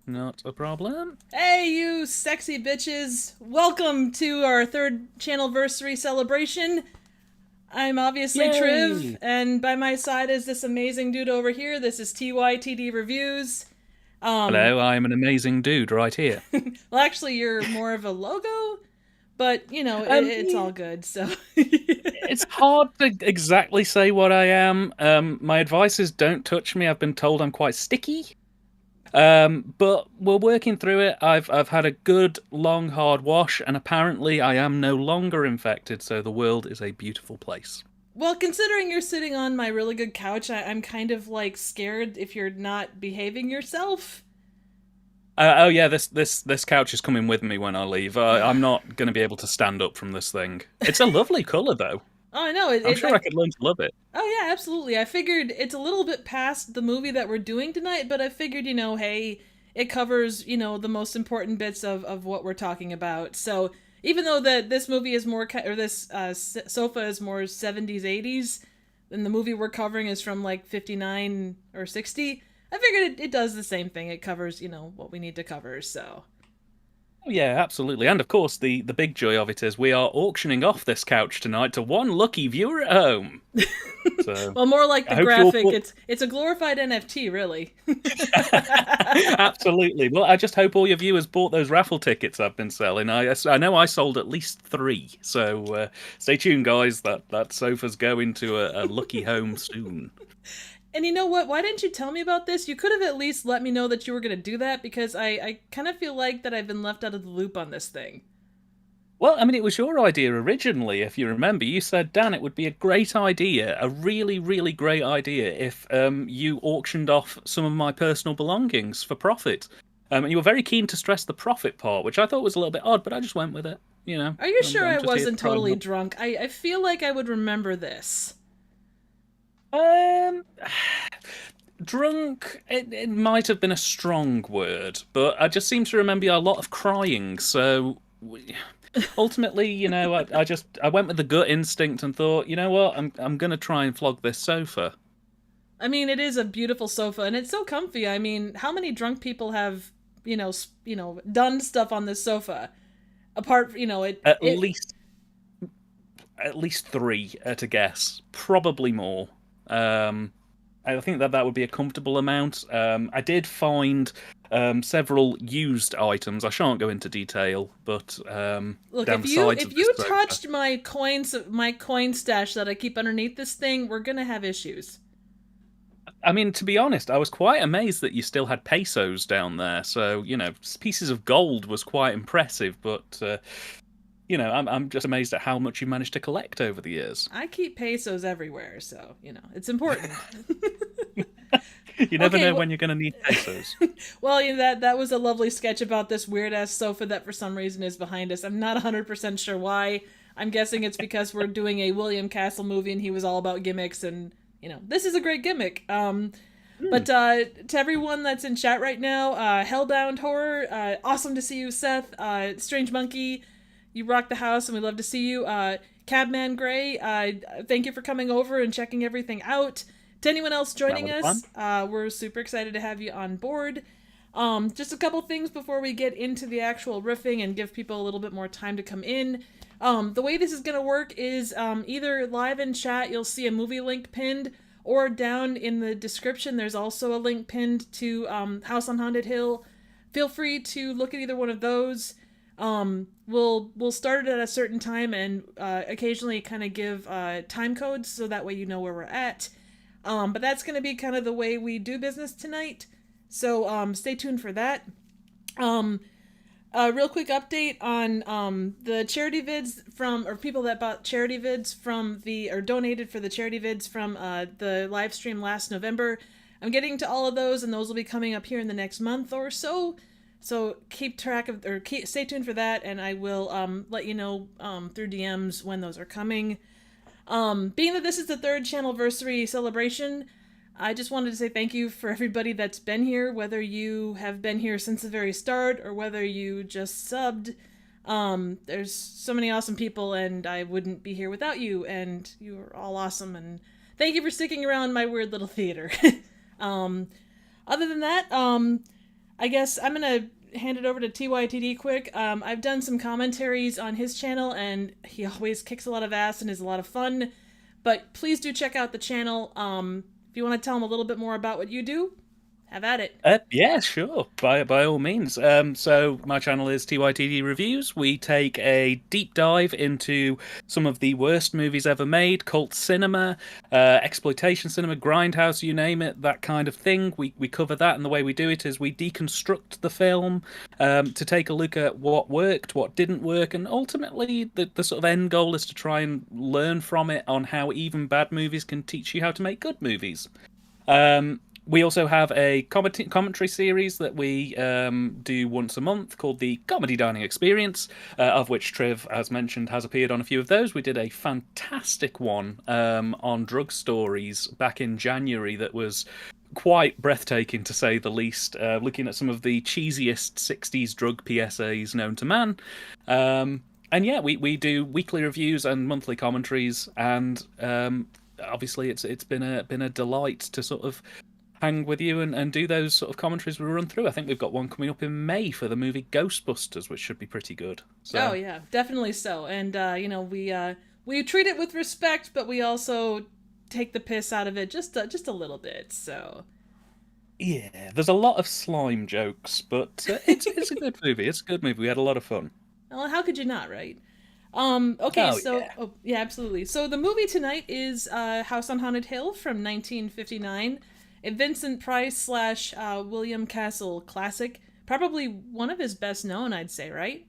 Not a problem. Hey, you sexy bitches! Welcome to our third Channelversary celebration. I'm obviously Yay! Triv, and by my side is this amazing dude over here. This is TYTD Reviews. Hello, I'm an amazing dude right here. Well, actually, you're more of a logo, but, you know, it's all good, so... It's hard to exactly say what I am. My advice is don't touch me. I've been told I'm quite sticky. But we're working through it. I've had a good, long, hard wash, and apparently I am no longer infected, so the world is a beautiful place. Well, considering you're sitting on my really good couch, I'm kind of, like, scared if you're not behaving yourself. Oh yeah, this couch is coming with me when I leave. I'm not going to be able to stand up from this thing. It's a lovely colour, though. Oh, I know. I'm sure I could learn to love it. Oh, yeah, absolutely. I figured it's a little bit past the movie that we're doing tonight, but I figured, you know, hey, it covers, you know, the most important bits of what we're talking about. So even though this movie is more, or this sofa is more 70s, 80s, and the movie we're covering is from like 59 or 60, I figured it does the same thing. It covers, you know, what we need to cover, so... Yeah, absolutely. And of course, the big joy of it is we are auctioning off this couch tonight to one lucky viewer at home. So, well, more like the graphic. It's a glorified NFT, really. Absolutely. Well, I just hope all your viewers bought those raffle tickets I've been selling. I know I sold at least 3. So stay tuned, guys. That sofa's going to a lucky home soon. And you know what? Why didn't you tell me about this? You could have at least let me know that you were going to do that, because I kind of feel like that I've been left out of the loop on this thing. Well, I mean, it was your idea originally, if you remember. You said, Dan, it would be a great idea, a really, really great idea, if you auctioned off some of my personal belongings for profit. And you were very keen to stress the profit part, which I thought was a little bit odd, but I just went with it. You know. Are you sure I wasn't totally drunk? I feel like I would remember this. Drunk, it might have been a strong word, but I just seem to remember a lot of crying, so ultimately, you know, I went with the gut instinct and thought, you know what, I'm gonna try and flog this sofa. I mean, it is a beautiful sofa, and it's so comfy. I mean, how many drunk people have, you know, done stuff on this sofa? Apart, you know, at least 3 at a guess, probably more. I think that would be a comfortable amount. I did find several used items. I shan't go into detail, but look, if you touched my coin stash that I keep underneath this thing, we're gonna have issues. I mean, to be honest, I was quite amazed that you still had pesos down there. So, you know, pieces of gold was quite impressive, but I'm just amazed at how much you managed to collect over the years. I keep pesos everywhere, so it's important. You never Okay, know well, when you're going to need pesos. well, that was a lovely sketch about this weird ass sofa that for some reason is behind us. I'm not 100% sure why. I'm guessing it's because we're doing a William Castle movie and he was all about gimmicks, and this is a great gimmick. Hmm. But to everyone that's in chat right now, Hellbound Horror, awesome to see you, Seth. Strange Monkey, you rock the house and we love to see you. Cabman Gray, thank you for coming over and checking everything out. To anyone else joining Valid plan. us, we're super excited to have you on board. Just a couple things before we get into the actual riffing and give people a little bit more time to come in. The way this is going to work is either live in chat, you'll see a movie link pinned, or down in the description, there's also a link pinned to House on Haunted Hill. Feel free to look at either one of those. We'll start it at a certain time and occasionally kind of give time codes so that way you know where we're at. But that's going to be kind of the way we do business tonight. So stay tuned for that. A real quick update on the charity vids or people that bought charity vids or donated for the charity vids from the live stream last November. I'm getting to all of those, and those will be coming up here in the next month or so. So stay tuned for that, and I will let you know through DMs when those are coming. Being that this is the third Channelversary celebration, I just wanted to say thank you for everybody that's been here, whether you have been here since the very start or whether you just subbed. There's so many awesome people, and I wouldn't be here without you, and you are all awesome, and thank you for sticking around my weird little theater. Other than that, I guess I'm gonna hand it over to TYTD quick. I've done some commentaries on his channel, and he always kicks a lot of ass and is a lot of fun. But please do check out the channel. If you want to tell him a little bit more about what you do, have at it. Yeah, sure. By all means. So my channel is TYTD Reviews. We take a deep dive into some of the worst movies ever made, cult cinema, exploitation cinema, grindhouse, you name it, that kind of thing. We cover that, and the way we do it is we deconstruct the film to take a look at what worked, what didn't work, and ultimately the sort of end goal is to try and learn from it on how even bad movies can teach you how to make good movies. We also have a commentary series that we do once a month called the Comedy Dining Experience, of which Triv, as mentioned, has appeared on a few of those. We did a fantastic one on drug stories back in January that was quite breathtaking, to say the least, looking at some of the cheesiest 60s drug PSAs known to man. And yeah, we do weekly reviews and monthly commentaries, and obviously it's been a delight to sort of hang with you and do those sort of commentaries we run through. I think we've got one coming up in May for the movie Ghostbusters, which should be pretty good. So. Oh yeah, definitely so. And we treat it with respect, but we also take the piss out of it just a little bit. So. Yeah, there's a lot of slime jokes, but it's a good movie. It's a good movie. We had a lot of fun. Well, how could you not, right? Okay, yeah, absolutely. So the movie tonight is House on Haunted Hill from 1959. A Vincent Price / William Castle classic. Probably one of his best known, I'd say, right?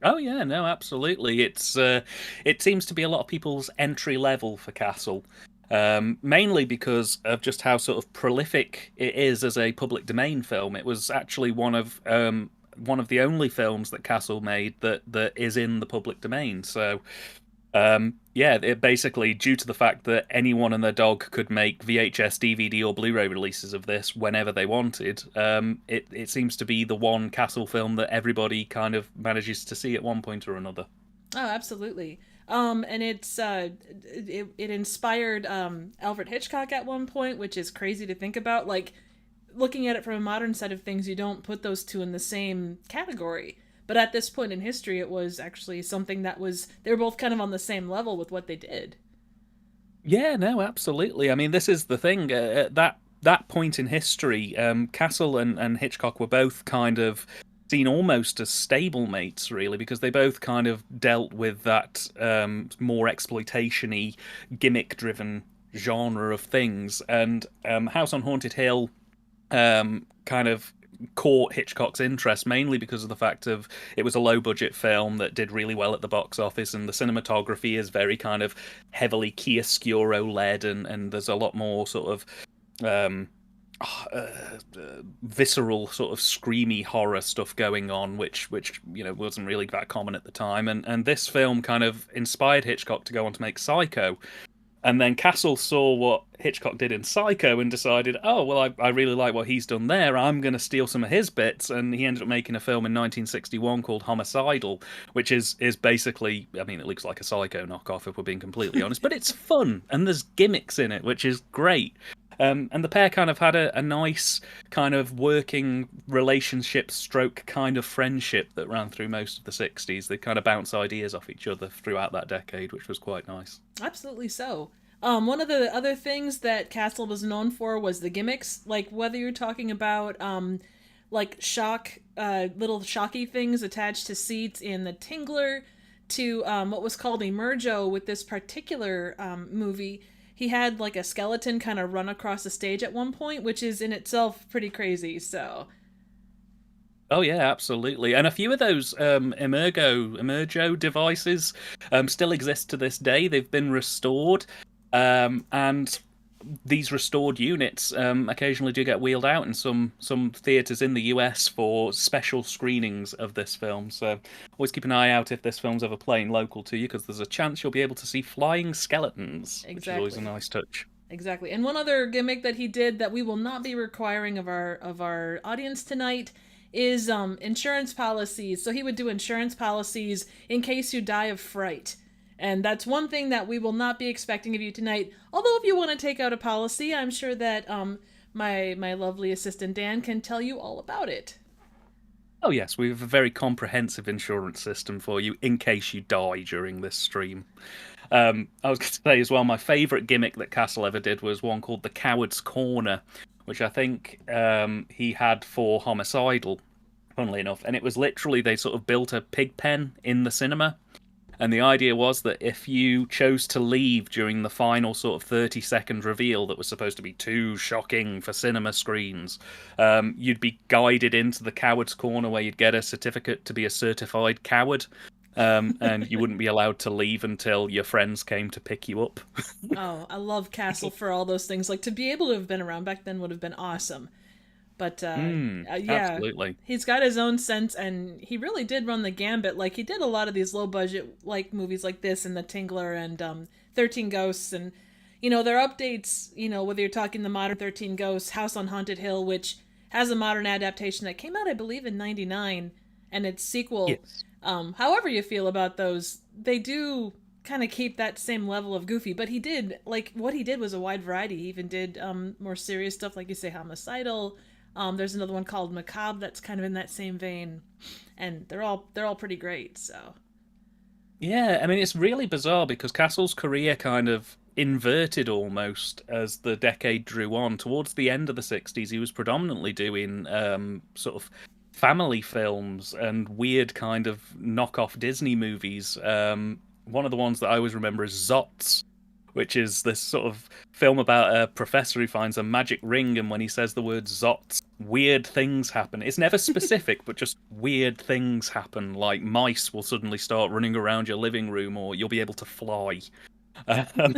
Oh yeah, no, absolutely. It seems to be a lot of people's entry level for Castle, mainly because of just how sort of prolific it is as a public domain film. It was actually one of the only films that Castle made that is in the public domain. So. Yeah, it basically, due to the fact that anyone and their dog could make VHS, DVD, or Blu-ray releases of this whenever they wanted, it seems to be the one Castle film that everybody kind of manages to see at one point or another. Oh, absolutely. And it inspired Alfred Hitchcock at one point, which is crazy to think about. Like, looking at it from a modern side of things, you don't put those two in the same category. But at this point in history, it was actually something they were both kind of on the same level with what they did. Yeah, no, absolutely. I mean, this is the thing. At that point in history, Castle and Hitchcock were both kind of seen almost as stablemates, really, because they both kind of dealt with that more exploitation-y, gimmick-driven genre of things. And House on Haunted Hill kind of caught Hitchcock's interest, mainly because of the fact of it was a low budget film that did really well at the box office, and the cinematography is very kind of heavily chiaroscuro led, and there's a lot more sort of um, visceral sort of screamy horror stuff going on, which wasn't really that common at the time, and this film kind of inspired Hitchcock to go on to make Psycho. And then Castle saw what Hitchcock did in Psycho and decided, oh, well, I really like what he's done there. I'm going to steal some of his bits. And he ended up making a film in 1961 called Homicidal, which is basically, I mean, it looks like a Psycho knockoff, if we're being completely honest, but it's fun and there's gimmicks in it, which is great. And the pair kind of had a nice kind of working relationship stroke kind of friendship that ran through most of the 60s. They kind of bounce ideas off each other throughout that decade, which was quite nice. Absolutely so. One of the other things that Castle was known for was the gimmicks, like whether you're talking about like little shocky things attached to seats in The Tingler, to what was called Emergo with this particular movie. He had like a skeleton kind of run across the stage at one point, which is in itself pretty crazy. So Oh yeah, absolutely. And a few of those Emergo devices still exist to this day. They've been restored, and these restored units occasionally do get wheeled out in some theaters in the US for special screenings of this film. So always keep an eye out if this film's ever playing local to you, because there's a chance you'll be able to see flying skeletons, which is always a nice touch. Exactly. And one other gimmick that he did that we will not be requiring of our audience tonight is insurance policies. So he would do insurance policies in case you die of fright. And that's one thing that we will not be expecting of you tonight. Although if you want to take out a policy, I'm sure that my lovely assistant Dan can tell you all about it. Oh yes, we have a very comprehensive insurance system for you in case you die during this stream. I was going to say as well, my favourite gimmick that Castle ever did was one called the Coward's Corner, which I think he had for Homicidal, funnily enough. And it was literally, they sort of built a pig pen in the cinema. And the idea was that if you chose to leave during the final sort of 30-second reveal that was supposed to be too shocking for cinema screens, you'd be guided into the Coward's Corner where you'd get a certificate to be a certified coward. And you wouldn't be allowed to leave until your friends came to pick you up. Oh, I love Castle for all those things. Like, to be able to have been around back then would have been awesome. But yeah, absolutely. he's got his own sense, and he really did run the gambit. Like, he did a lot of these low budget like movies like this, and The Tingler, and 13 Ghosts, and their updates. Whether you're talking the modern 13 Ghosts, House on Haunted Hill, which has a modern adaptation that came out, I believe, in '99, and its sequel. Yes. However you feel about those, they do kind of keep that same level of goofy. But he did, like, what he did was a wide variety. He even did more serious stuff, like you say, Homicidal. There's another one called Macabre that's kind of in that same vein, and they're all pretty great. So Yeah, I mean, it's really bizarre because Castle's career kind of inverted almost as the decade drew on. Towards the end of the 60s, he was predominantly doing sort of family films and weird kind of knockoff Disney movies. One of the ones that I always remember is Zots, which is this sort of film about a professor who finds a magic ring, and when he says the word Zots, weird things happen. It's never specific, but just weird things happen, like mice will suddenly start running around your living room, or you'll be able to fly. Um,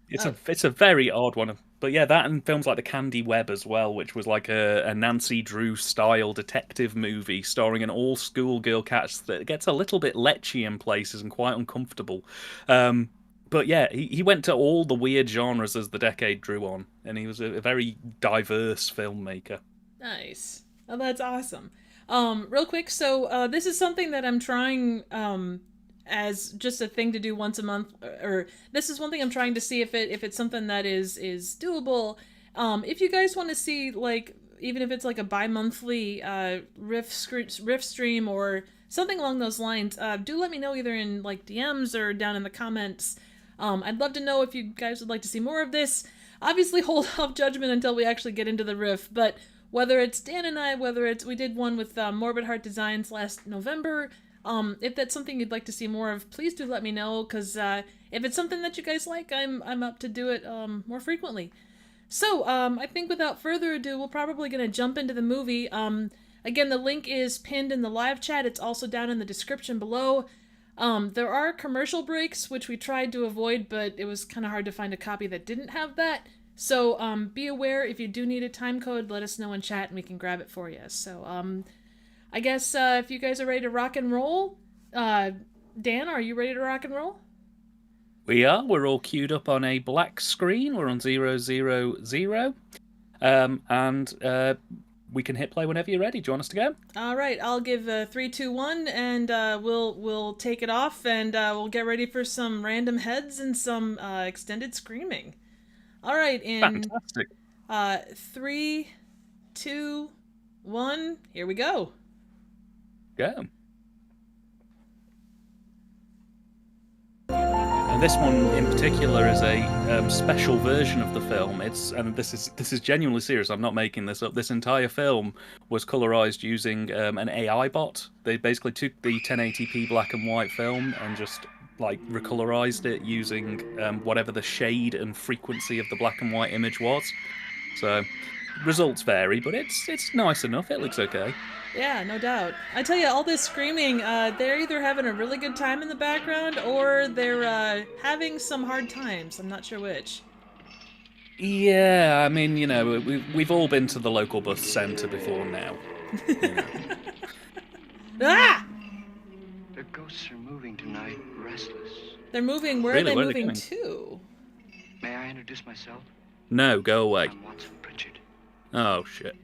it's a very odd one. But yeah, that and films like The Candy Web as well, which was like a Nancy Drew style detective movie starring an all schoolgirl cast that gets a little bit lechy in places and quite uncomfortable. But yeah, he went to all the weird genres as the decade drew on, and he was a very diverse filmmaker. nice. Oh, that's awesome. Real quick, so this is something that I'm trying as just a thing to do once a month, or this is one thing I'm trying to see if it's something that is doable. If you guys want to see, like, even if it's like a bi-monthly riff stream or something along those lines, do let me know either in like DMs or down in the comments. I'd love to know if you guys would like to see more of this. Obviously, hold off judgment until we actually get into the riff, but whether it's Dan and I, whether it's we did one with Morbid Heart Designs last November, if that's something you'd like to see more of, please do let me know, because if it's something that you guys like, I'm up to do it more frequently. So, I think without further ado, we're probably going to jump into the movie. Again, the link is pinned in the live chat. It's also down in the description below. There are commercial breaks, which we tried to avoid, but it was kind of hard to find a copy that didn't have that. So, be aware, if you do need a time code, let us know in chat and we can grab it for you. So, I guess, if you guys are ready to rock and roll, Dan, are you ready to rock and roll? We are. We're all queued up on a black screen. We're on 000. And we can hit play whenever you're ready. Do you want us to go? All right, I'll give 3, 2, 1, and we'll take it off, and we'll get ready for some random heads and some extended screaming. All right, in Fantastic. 3, 2, 1, here we go. Go. And this one in particular is a special version of the film. This is genuinely serious. I'm not making this up. This entire film was colorized using an AI bot. They basically took the 1080p black and white film and just like recolorized it using whatever the shade and frequency of the black and white image was. So results vary, but it's nice enough. It looks okay. Yeah, no doubt. I tell you, all this screaming, they're either having a really good time in the background or they're having some hard times. I'm not sure which. Yeah, I mean, you know, we've all been to the local bus centre before now. Ah! The ghosts are moving tonight, restless. They're moving. Where Really? are they Where are they moving going? to? May I introduce myself? No, go away. I'm Watson Pritchard. Oh, shit.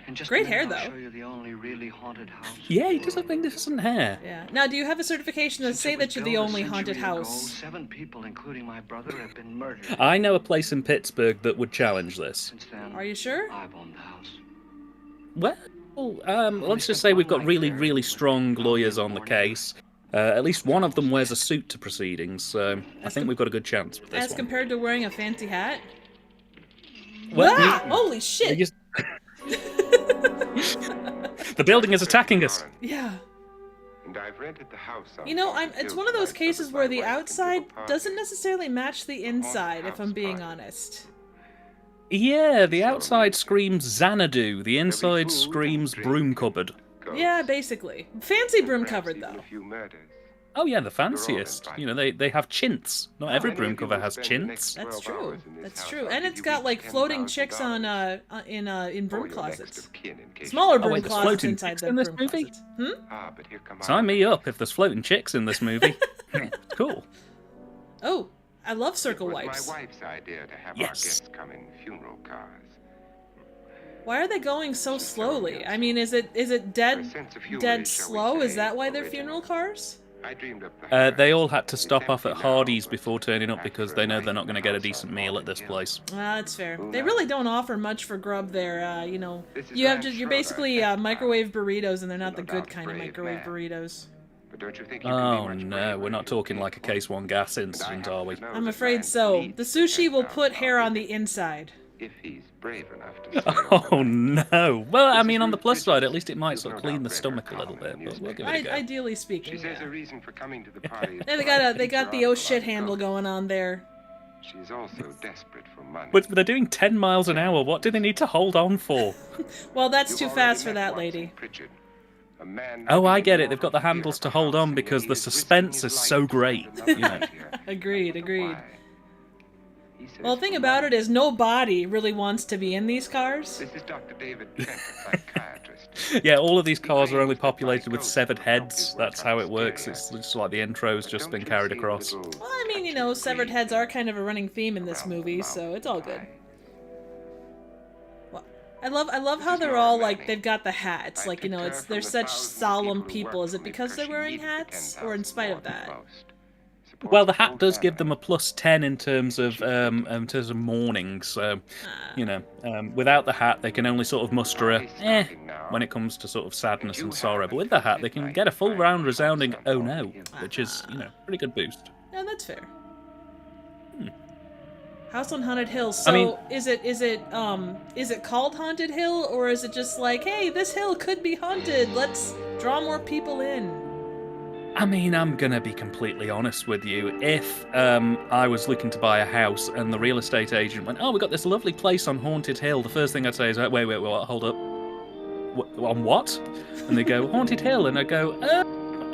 And just Great a minute, hair, I'll though. show you the only really haunted house. Yeah, he does have magnificent hair. Yeah. Now, do you have a certification to Since say it was that you're the built a only haunted century ago, house? 7 people, including my brother, have been murdered. I know a place in Pittsburgh that would challenge this. Since then, Are you sure? I've owned the house. Well, let's just say we've got really, really strong lawyers on the case. At least one of them wears a suit to proceedings, so I think we've got a good chance with this As one. compared to wearing a fancy hat? Well, Ah! Holy shit! The building is attacking us. Yeah. And I've rented the house out You know, on it's Hill one of those tonight so cases that where my the wife can outside give a party. doesn't necessarily match the inside, if I'm being honest. Yeah, the outside screams Xanadu, the inside screams broom cupboard. Ghosts. Yeah, basically. Fancy broom Perhaps covered, even though. a few murders. Oh yeah, the fanciest. You know, they have chintz. Not every Many broom of you cover will has spend the chintz. next That's 12 true. hours in this That's house. true. I'll And give it's you got each like floating $10,000 chicks on in broom for your next closets. of kin in case Smaller you- broom wait, there's closets floating inside chicks the in this broom movie? closets. Hmm? Ah, but here come Sign our me up if there's floating chicks in this movie. Cool. Oh, I love circle It was wipes. my wife's idea to have Yes. our guests come in funeral cars. Why are they going so slowly? I mean, is it dead Her sense of humor dead is, shall we slow? Is say, that why they're original. funeral cars? I dreamed up the They all hearse. had to It's stop off at empty now, Hardee's but before turning up because after they a know night they're not in going to the get a house decent on meal at this Haunted Hill. place. That's fair. Who They knows? really don't offer much for grub there. You know, This is you have Lance just you're Schroeder, basically test microwave burritos, and they're not No the good doubt a kind of brave microwave man. burritos. But don't you think you can Oh be much no, braver we're not if you talking came like a for case 1 gas And I incident, happen are we? to know I'm this afraid man so. needs The sushi will put $10,000 hair on the ticket inside. if he's brave enough to stay Oh overnight. no. Well, I This mean, is on the Ruth plus side, Bridges. at least it might You've sort of no clean doubt the read her stomach a little column in bit, the but we'll give it a newspaper. go. Ideally She speaking, says her yeah. reason for coming to the party is Yeah, to they got the her oh shit article on handle ghosts. going on there. She's also desperate for money. But they're doing 10 miles an hour. What do they need to hold on for? Well, that's You've too already fast for met that Watson lady. Pritchard, a man Oh, I living get in it. They've got the mortal fear handles of to a hold house, on and because he the is risking suspense his is life so to great. spend another You know. night here. Agreed, I wonder agreed. why. He says Well, the thing for about money. it is nobody really wants to be in these cars. This is Dr. David Trent, a psychiatrist. Yeah, all of these cars are only populated with severed heads. That's how it works. It's just like the intro's just been carried across. Well, I mean, you know, severed heads are kind of a running theme in this movie, so it's all good. Well, I love how they're all like they've got the hats, like, you know, they're such solemn people. Is it because they're wearing hats, or in spite of that? Well, the hat does give them a plus 10 in terms of mourning. So, you know, without the hat, they can only sort of muster a when it comes to sort of sadness and sorrow. But with the hat, they can get a full round resounding "oh no," which is, you know, pretty good boost. Yeah, that's fair. House on Haunted Hill. So I mean- is it called Haunted Hill, or is it just like, hey, this hill could be haunted, let's draw more people in? I mean, I'm gonna be completely honest with you. If I was looking to buy a house and the real estate agent went, "Oh, we got this lovely place on Haunted Hill," the first thing I'd say is, "Wait, hold up, on what?" And they go, "Haunted Hill," and I go,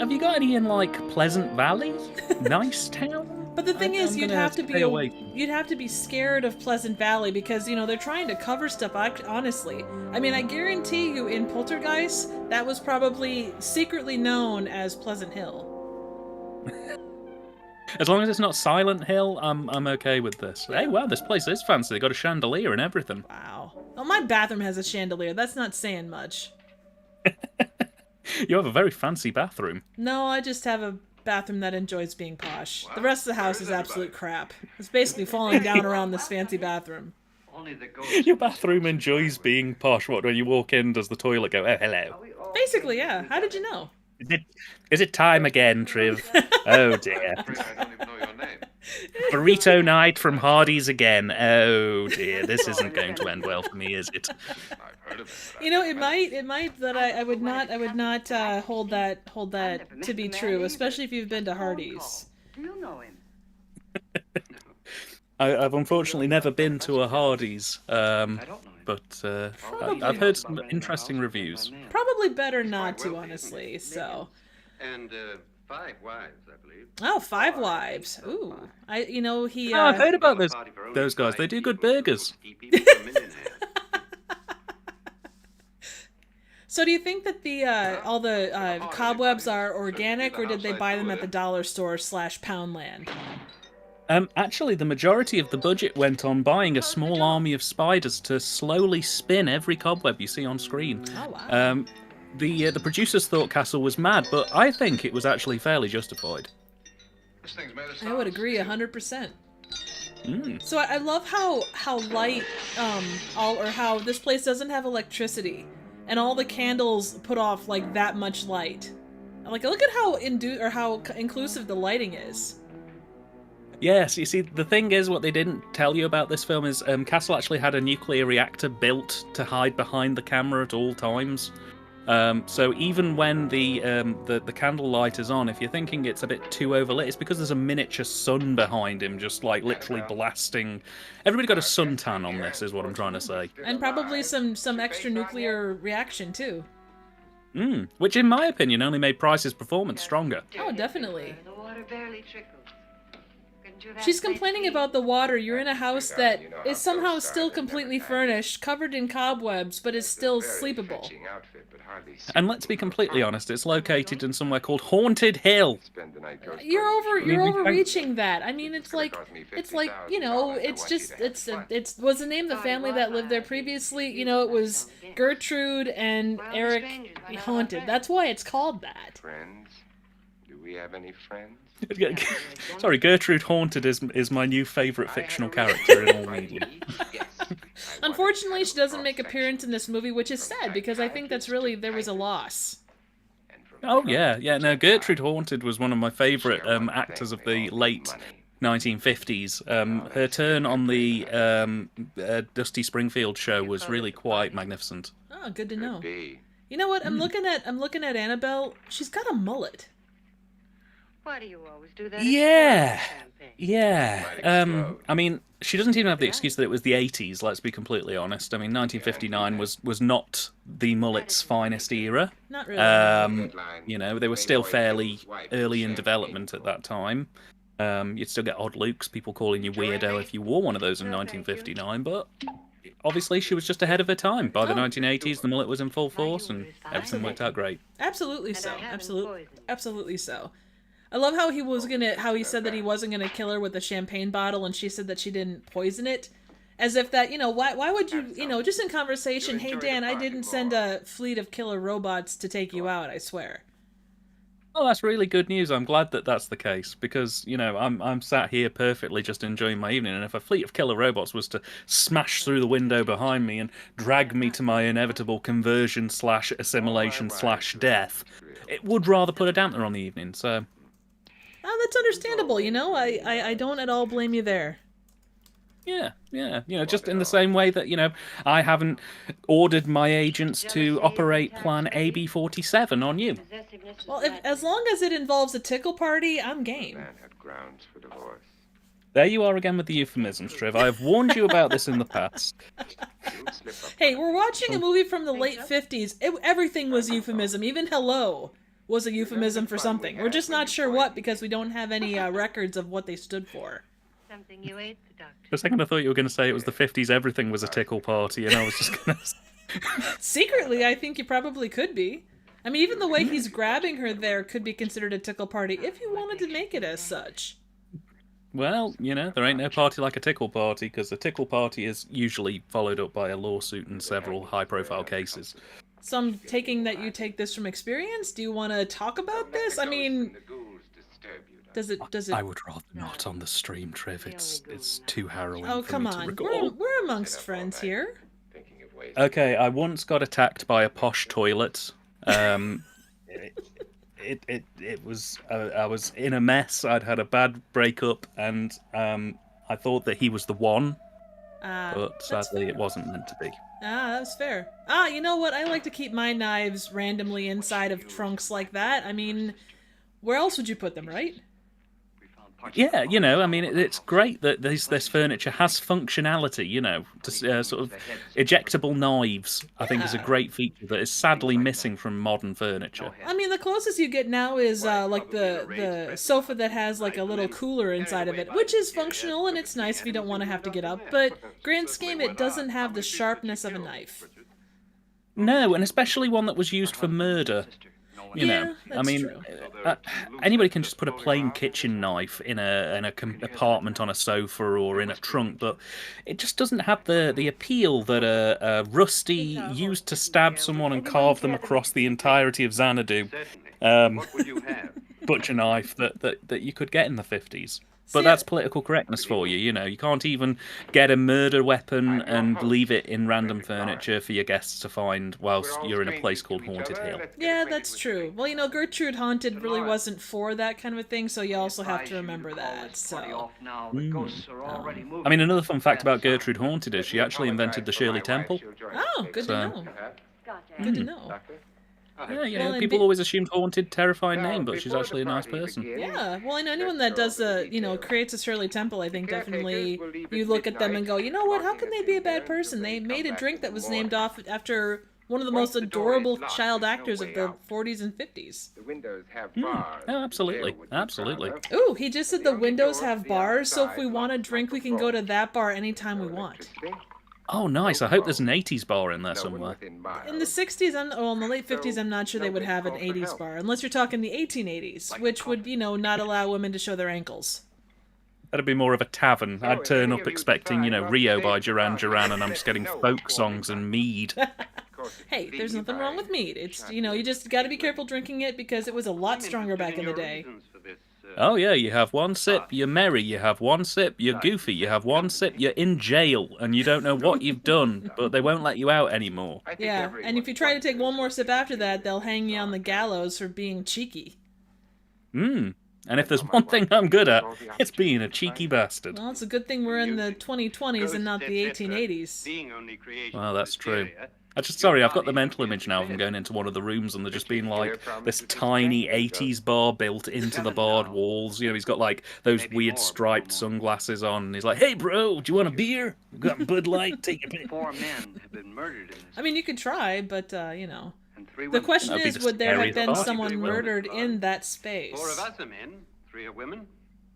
"Have you got any in like Pleasant Valley, nice town?" But the thing is, I'm you'd gonna have to stay away. you'd have to be scared of Pleasant Valley because they're trying to cover stuff. Honestly, I mean, I guarantee you, in Poltergeist, that was probably secretly known as Pleasant Hill. As long as it's not Silent Hill, I'm okay with this. Hey, wow, this place is fancy. They got a chandelier and everything. Wow. Oh, my bathroom has a chandelier. That's not saying much. You have a very fancy bathroom. No, I just have a bathroom that enjoys being posh. The rest of the house is absolute crap. It's basically falling down around this fancy bathroom. Only the ghost. Your bathroom enjoys being posh. What, when you walk in, does the toilet go, "Oh, hello"? Basically, yeah. How did you know? Is it time again, Triv? Oh dear. I don't even know your name. Burrito night from Hardy's again. Oh dear, this isn't going to end well for me, is it? I've heard of it. But It might that I would not hold that to be true, especially if you've been to Hardee's. Do you know him? I've unfortunately never been to a Hardy's, but I've heard some interesting reviews. Probably better not to, honestly. So. And 5 wives, I believe. Oh, 5 wives. Ooh, he. Oh, I've heard about those guys. They do good burgers. So, do you think that the all the cobwebs are organic, or did they buy them at the dollar store / Poundland? Actually, the majority of the budget went on buying a small army of spiders to slowly spin every cobweb you see on screen. Oh wow. The producers thought Castle was mad, but I think it was actually fairly justified. this thing's made of I would sauce. agree 100%. Mm. So I love how light how this place doesn't have electricity, and all the candles put off like that much light. Like, look at how inclusive the lighting is. Yes, you see, the thing is, what they didn't tell you about this film is Castle actually had a nuclear reactor built to hide behind the camera at all times. So even when the candle light is on, if you're thinking it's a bit too overlit, it's because there's a miniature sun behind him, just like literally blasting. Everybody got a suntan on this, is what I'm trying to say. And probably some extra nuclear reaction too. Which, in my opinion, only made Price's performance stronger. Oh, definitely. The water barely trickles. Couldn't you have She's made complaining tea? about the water. You're in a house that is somehow still completely furnished, covered in cobwebs, but is still sleepable. Fetching outfit, but hardly And let's be completely honest, it's located in somewhere called Haunted Hill. spend the night ghost You're hunting. overreaching that. I mean, it's like it's was the name of the family that lived there previously? It was Gertrude and Eric Haunted. That's why it's called that. Friends? Do we have any friends? Sorry, Gertrude Haunted is my new favourite fictional character in all media. Unfortunately, she doesn't make appearance in this movie, which is sad because I think that's really there was a loss. Oh yeah. No, Gertrude Haunted was one of my favourite actors of the late 1950s. Her turn on the Dusty Springfield show was really quite magnificent. Oh, good to know. B. You know what? I'm looking at Annabelle. She's got a mullet. Why do you always do that? Yeah. Champagne? Yeah. I mean, she doesn't even have the excuse that it was the 80s, let's be completely honest. I mean, 1959 was not the mullet's finest era. Not really. They were still fairly early in development at that time. You'd still get odd looks, people calling you weirdo if you wore one of those in 1959, but obviously she was just ahead of her time. By the 1980s, the mullet was in full force and everything worked out great. Absolutely so. And I haven't Absolutely. poisoned. Absolutely so. I love how he said that he wasn't gonna kill her with a champagne bottle, and she said that she didn't poison it, as if that why would you just in conversation, hey Dan, I didn't send a fleet of killer robots to take you out, I swear. Oh, that's really good news. I'm glad that that's the case because I'm sat here perfectly just enjoying my evening, and if a fleet of killer robots was to smash through the window behind me and drag me to my inevitable conversion / assimilation / death, it would rather put a dampener on the evening. So. Oh, that's understandable. I don't at all blame you there. Yeah, just in the same way that, I haven't ordered my agents to operate Plan AB47 on you. Well, as long as it involves a tickle party, I'm game. Man had grounds for divorce. There you are again with the euphemisms, Trev. I have warned you about this in the past. You'll slip up. Hey, we're watching a movie from the late 50s. Everything was euphemism. Even hello was a euphemism for something. We're just not sure what because we don't have any records of what they stood for. Something you ate, the doctor. For a second I thought you were going to say it was the 50s, everything was a tickle party, and I was just going to... Secretly, I think you probably could be. I mean, even the way he's grabbing her there could be considered a tickle party if you wanted to make it as such. Well, there ain't no party like a tickle party, because a tickle party is usually followed up by a lawsuit in several high-profile cases. So I'm taking that you take this from experience? Do you want to talk about this? I mean, does it... I would rather not on the stream, Trev. It's too harrowing Oh, for come me to on. recall. We're amongst friends here. Okay, I once got attacked by a posh toilet. It was I was in a mess. I'd had a bad breakup, and I thought that he was the one, but sadly it wasn't meant to be. That was fair. You know what? I like to keep my knives randomly inside of trunks like that. I mean, where else would you put them, right? Yeah, I mean, it's great that this furniture has functionality, to, sort of ejectable knives, I think is a great feature that is sadly missing from modern furniture. I mean, the closest you get now is like the sofa that has like a little cooler inside of it, which is functional and it's nice if you don't want to have to get up, but grand scheme, it doesn't have the sharpness of a knife. No, and especially one that was used for murder. Yeah, that's I mean, true. Anybody can just put a plain kitchen knife in a apartment on a sofa or in a trunk, but it just doesn't have the appeal that a rusty, used to stab someone and carve them across the entirety of Xanadu butcher knife that you could get in the 50s. But that's political correctness for you, You can't even get a murder weapon and leave it in random furniture for your guests to find whilst you're in a place called Haunted Hill. Yeah, that's true. Well, Gertrude Haunted really wasn't for that kind of a thing, so you also have to remember that, so... I mean, another fun fact about Gertrude Haunted is she actually invented the Shirley Temple. Oh, good to know. Good to know. Yeah, Well, people always assumed Haunted, terrifying name, but she's actually a nice person. Yeah, well, I know anyone that does creates a Shirley Temple, I think definitely you look at them and go, you know what, how can they be a bad person? They made a drink that was named off after one of the most adorable child actors of the 40s and 50s. The windows have bars. Oh, absolutely. Absolutely. Ooh, he just said the windows have bars, so if we want a drink, we can go to that bar anytime we want. Oh, nice. I hope there's an 80s bar in there somewhere. In the 60s, in the late 50s, I'm not sure they would have an 80s bar, unless you're talking the 1880s, which would, not allow women to show their ankles. That'd be more of a tavern. I'd turn up expecting, Rio by Duran Duran, and I'm just getting folk songs and mead. Hey, there's nothing wrong with mead. It's, you just gotta be careful drinking it because it was a lot stronger back in the day. Oh yeah, you have one sip, you're merry, you have one sip, you're goofy, you have one sip, you're in jail, and you don't know what you've done, but they won't let you out anymore. Yeah, and if you try to take one more sip after that, they'll hang you on the gallows for being cheeky. And if there's one thing I'm good at, it's being a cheeky bastard. Well, it's a good thing we're in the 2020s and not the 1880s. Well, that's true. Sorry, I've got the mental image now of him going into one of the rooms and there just being like this tiny 80s bar built into the barred walls. He's got like those weird striped sunglasses on. And he's like, "Hey, bro, do you want a beer? We've got Bud Light. Take a bit." 4 men have been murdered in this. I mean, you could try, but, And 3 The women. question That'd be is, the would there have scariest been part. someone murdered in that space? 4 of us are men, 3 are women.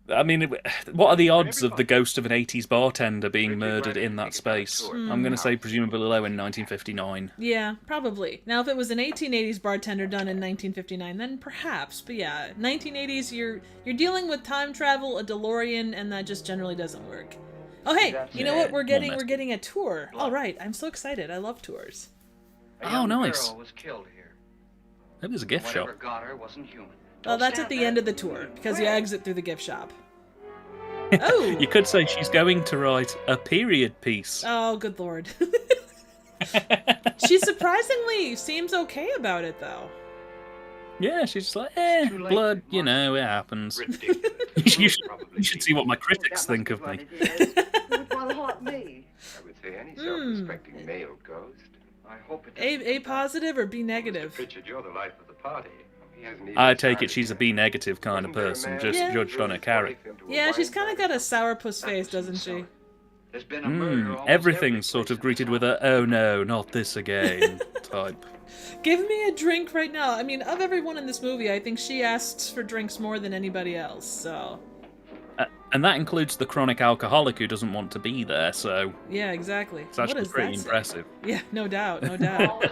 I mean, what are the odds of the ghost of an 80s bartender being murdered in that space? I'm going to say presumably low in 1959. Yeah, probably. Now, if it was an 1880s bartender done in 1959, then perhaps. But yeah, 1980s, you're dealing with time travel, a DeLorean, and that just generally doesn't work. Oh, hey, you know what? We're getting a tour. All right, I'm so excited. I love tours. Oh, nice. Girl was killed here. Maybe there's a gift shop. Whatever got her wasn't human. Well, that's at the end of the tour, because you exit through the gift shop. Oh! You could say she's going to write a period piece. Oh, good lord. She surprisingly seems okay about it, though. Yeah, she's just like, blood, it happens. You should see what my critics think of me. want to haunt me? I would say any self-respecting male ghost. I hope it A positive or B negative? Pritchard, you're the life of the party. He hasn't even I take started it she's a yet. B negative kind of Wasn't there a person, man just Yeah. judged on her character. Yeah, she's kind of got a sourpuss face, doesn't she? There's been a murder almost Everything's every sort of place in greeted this with a, oh no, not this again type. Give me a drink right now. I mean, of everyone in this movie, I think she asks for drinks more than anybody else, so... And that includes the chronic alcoholic who doesn't want to be there, so Yeah, exactly. it's What actually does pretty that say? impressive. Yeah, no doubt, no doubt.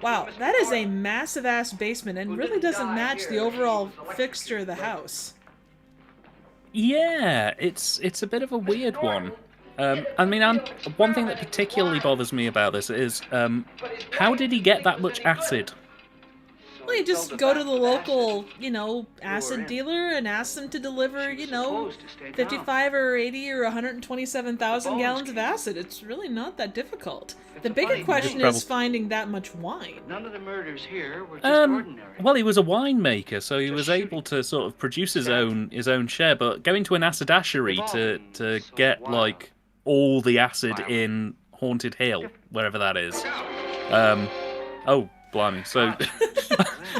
Wow, that is a massive-ass basement and really doesn't match the overall fixture of the house. Yeah, it's a bit of a weird one. One thing that particularly bothers me about this is, how did he get that much acid? Well, you just go to the local, acid dealer and ask them to deliver, 55 or 80 or 127,000 gallons of acid. It's really not that difficult. The bigger question is finding that much wine. None of the murders here were just ordinary. Well, he was a winemaker, so he was able to sort of produce his own share. But going to an acidacery to get like all the acid in Haunted Hill, wherever that is. Oh, blimey! So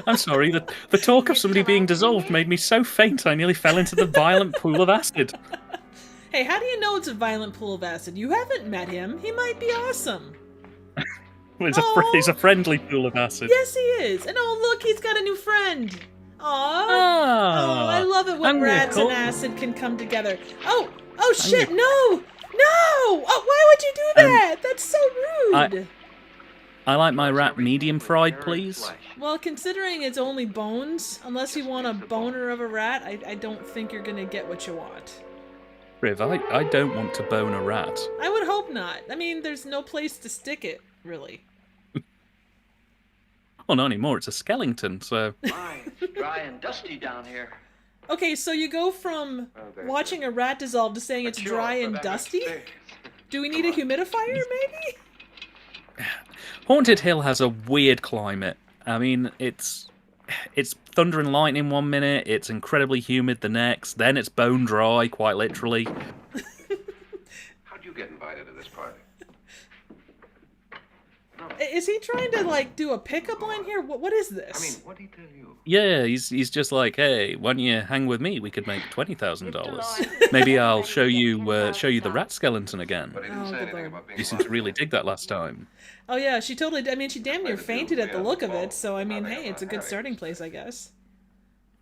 I'm sorry. The talk of somebody being dissolved made me so faint I nearly fell into the violent pool of acid. Hey, how do you know it's a violent pool of acid? You haven't met him. He might be awesome. He's a friendly pool of acid. Yes, he is. And oh, look, he's got a new friend. Aww. Ah, Oh, I love it when and rats Nicole. and acid can come together. Oh shit, no! No! Oh, why would you do that? That's so rude. I like my rat medium fried, please. Well, considering it's only bones, unless you want a boner of a rat, I don't think you're gonna get what you want. Riv, I don't want to bone a rat. I would hope not. I mean, there's no place to stick it, really. Well, not anymore. It's a skeleton, so... My, it's dry and dusty down here. Okay, so you go from watching a rat dissolve to saying it's dry and dusty? Do we need a humidifier, maybe? Haunted Hill has a weird climate. I mean, it's thunder and lightning one minute, it's incredibly humid the next, then it's bone dry, quite literally. How'd you get invited to this party? Is he trying to, do a pickup line here? What is this? I mean, what did he tell you? Yeah, he's just like, hey, why don't you hang with me? We could make $20,000. Maybe I'll show you the rat skeleton again. But he didn't Oh, say good anything lord. about being You seemed to really dig that last time. Oh yeah, she damn near fainted at the look of it, so I mean, hey, it's a good starting place, I guess.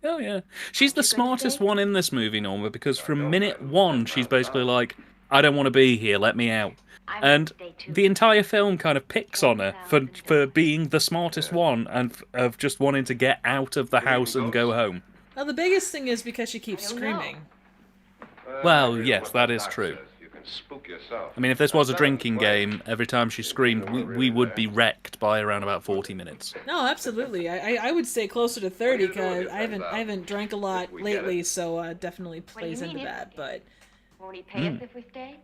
Oh yeah, she's the smartest one in this movie, Norma, because from minute one she's basically like, I don't want to be here, let me out. And the entire film kind of picks on her for being the smartest one and of just wanting to get out of the house and go home. Now the biggest thing is because she keeps screaming. Well, yes, that is true. You can spook yourself. I mean, if this was a drinking game, every time she screamed, we would be wrecked by around about 40 minutes. No, absolutely. I would say closer to 30 because I haven't drank a lot lately, so definitely plays into that. But Won't he pay us if we stay?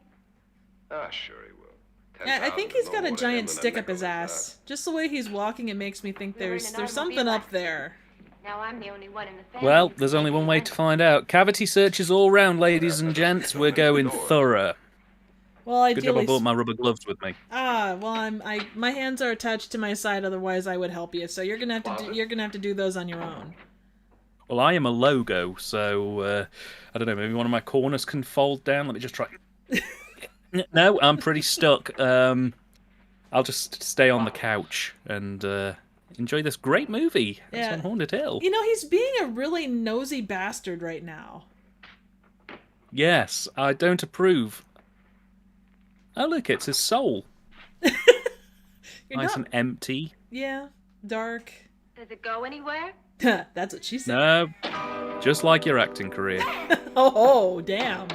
Ah, sure he will. yeah, I think he's got a 10,000 giant and stick a up his nickel ass. Just the way he's walking, it makes me think We were in there's an something automobile up there. Now I'm the only one in the family. Well, who can there's only make one way money. to find out. Cavity searches all round, ladies and gents. We're going thorough. Well, Good job I ideally. brought my rubber gloves with me. Well, my hands are attached to my side. Otherwise, I would help you. So you're gonna have to do those on your own. Well, I am a logo, so I don't know. Maybe one of my corners can fold down. Let me just try. No, I'm pretty stuck. I'll just stay on the couch and enjoy this great movie. It's Yeah. on Haunted Hill. You know, he's being a really nosy bastard right now. Yes, I don't approve. Oh, look, it's his soul. You're Nice not. and empty. Yeah, dark. Does it go anywhere? That's what she said. No, just like your acting career. Oh, damn.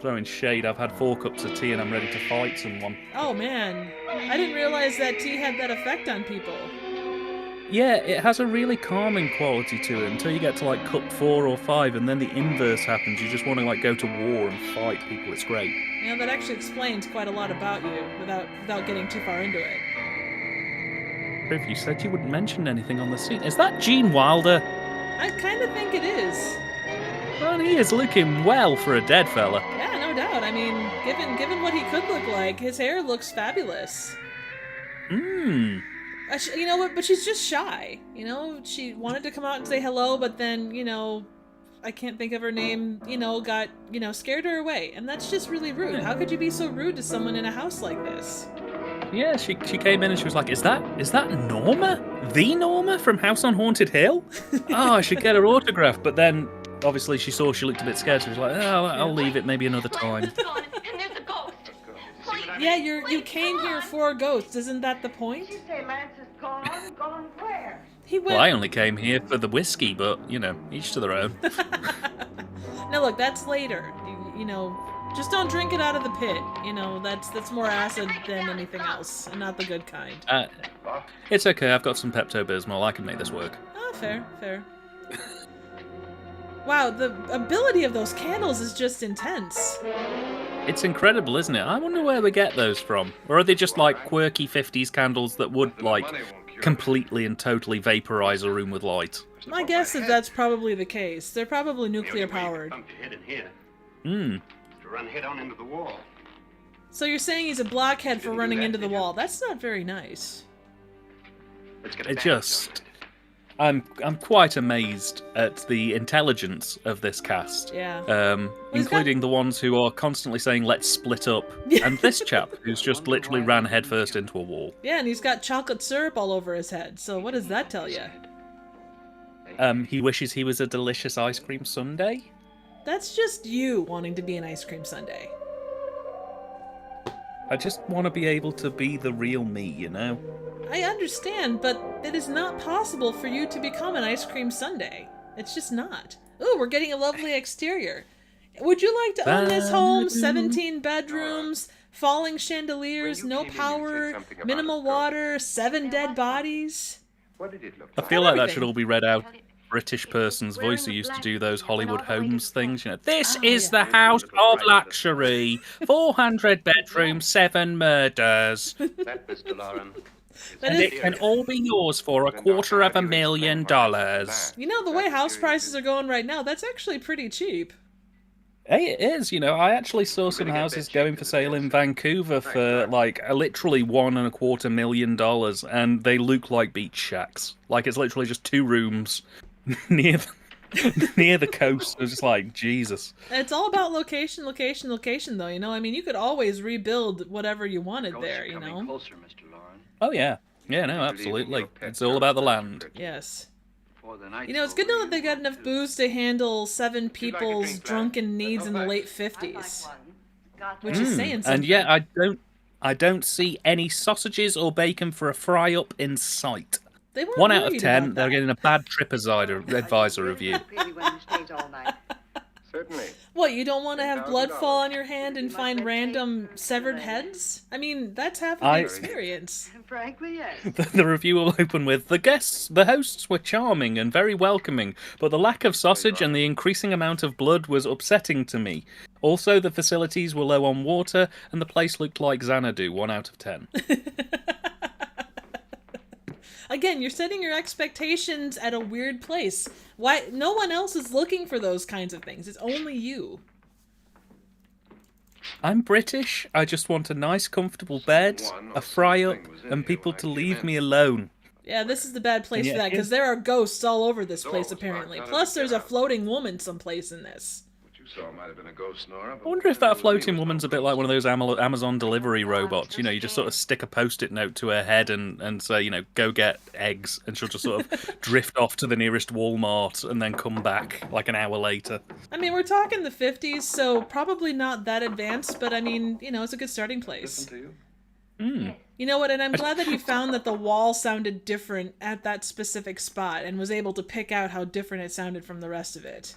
Throwing shade, I've had 4 cups of tea and I'm ready to fight someone. Oh man, I didn't realize that tea had that effect on people. Yeah, it has a really calming quality to it until you get to like cup 4 or 5 and then the inverse happens. You just want to like go to war and fight people. It's great. You know, that actually explains quite a lot about you without getting too far into it. Riff, you said you wouldn't mention anything on the scene. Is that Gene Wilder? I kind of think it is. Well, he is looking well for a dead fella. Yeah, no doubt. I mean, given what he could look like, his hair looks fabulous. You know what? But she's just shy. You know, she wanted to come out and say hello, but then, you know, I can't think of her name, you know, got, you know, scared her away. And that's just really rude. How could you be so rude to someone in a house like this? Yeah, she came in and she was like, is that Norma? The Norma from House on Haunted Hill? Oh, I should get her autograph. But then, obviously, she saw she looked a bit scared. So she was like, oh, I'll leave it maybe another time. And there's a ghost. Please. Yeah, you came here for a ghost. Isn't that the point? You say Lance is gone? Gone where? He went... Well, I only came here for the whiskey, but, you know, each to their own. Now look, that's later. You know, just don't drink it out of the pit. You know, that's more acid than anything else, and not the good kind. It's okay, I've got some Pepto-Bismol, I can make this work. Oh, fair. Wow, the ability of those candles is just intense. It's incredible, isn't it? I wonder where we get those from. Or are they just like quirky 50s candles that would, like, completely and totally vaporize a room with light? My guess is that's probably the case. They're probably nuclear powered. Bump your head in here. Hmm. To run head on into the wall. So you're saying he's a blockhead for running into the wall. That's not very nice. Let's get It just... I'm quite amazed at the intelligence of this cast. Yeah. Including the ones who are constantly saying, let's split up. And this chap, who's just literally ran headfirst into a wall. Yeah, and he's got chocolate syrup all over his head. So what does that tell you? He wishes he was a delicious ice cream sundae. That's just you wanting to be an ice cream sundae. I just want to be able to be the real me, you know? I understand, but it is not possible for you to become an ice cream sundae. It's just not. Ooh, we're getting a lovely exterior. Would you like to own this home? 17 bedrooms, falling chandeliers, no power, minimal water, 7 dead bodies. What did it look I like? feel like that should all be read out. British person's voice who used to do those Hollywood Homes things. You know, this is the house of luxury. 400 bedrooms, 7 murders. That, Mr. Lauren. And it can all be yours for $250,000. You know, the way house prices are going right now, that's actually pretty cheap. Hey, it is. You know, I actually saw some houses going for sale in Vancouver for like literally $1.25 million, and they look like beach shacks. Like it's literally just 2 rooms near the coast. It's just like Jesus. It's all about location, though. You know, I mean, you could always rebuild whatever you wanted there. You know. Closer, Mr. Lauren. Oh yeah, no, absolutely. It's all about the land. Yes. For the night You know, it's good to know that they got enough booze to handle 7 people's drunken needs in the late 50s. Which is saying something. And yet, I don't see any sausages or bacon for a fry up in sight. They weren't 1 out of worried 10. about They're that. getting a bad TripAdvisor review. Certainly. What, you don't want to have blood fall on your hand and find random severed heads? I mean, that's half of the experience. Frankly, yes. The review will open with, the hosts were charming and very welcoming, but the lack of sausage and the increasing amount of blood was upsetting to me. Also, the facilities were low on water, and the place looked like Xanadu, 1 out of 10. Again, you're setting your expectations at a weird place. Why? No one else is looking for those kinds of things. It's only you. I'm British. I just want a nice, comfortable bed, a fry-up, and people to leave me alone. Yeah, this is the bad place for that, because there are ghosts all over this place, apparently. Plus, there's a floating woman someplace in this. What you saw might have been a ghost, Nora. I wonder if that floating woman's a bit like one of those Amazon delivery robots. You know, you just sort of stick a Post-it note to her head and say, you know, go get eggs, and she'll just sort of drift off to the nearest Walmart and then come back like an hour later. I mean, we're talking the 50s, so probably not that advanced, but I mean, you know, it's a good starting place. You know what, and I'm glad that he found that the wall sounded different at that specific spot and was able to pick out how different it sounded from the rest of it.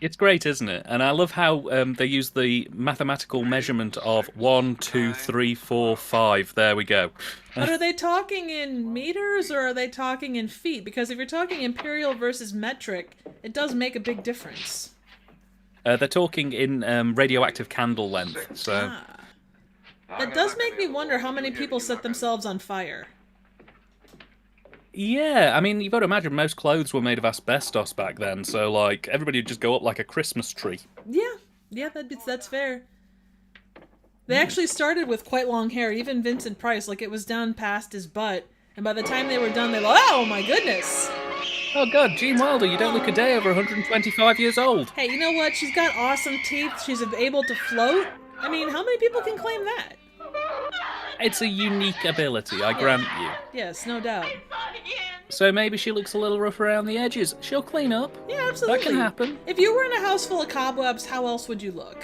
It's great, isn't it? And I love how they use the mathematical measurement of 1, 2, 3, 4, 5. There we go. But are they talking in meters or are they talking in feet? Because if you're talking imperial versus metric, it does make a big difference. They're talking in radioactive candle length, so... That does make me wonder how many people set themselves on fire. Yeah, I mean, you've got to imagine most clothes were made of asbestos back then, so, like, everybody would just go up like a Christmas tree. Yeah, that's fair. They actually started with quite long hair, even Vincent Price, like it was down past his butt. And by the time they were done, they were like, oh my goodness! Oh god, Gene Wilder, you don't look a day over 125 years old. Hey, you know what? She's got awesome teeth. She's able to float. I mean, how many people can claim that? It's a unique ability, I grant you. Yes, no doubt. So maybe she looks a little rough around the edges. She'll clean up. Yeah, absolutely. That can happen. If you were in a house full of cobwebs, how else would you look?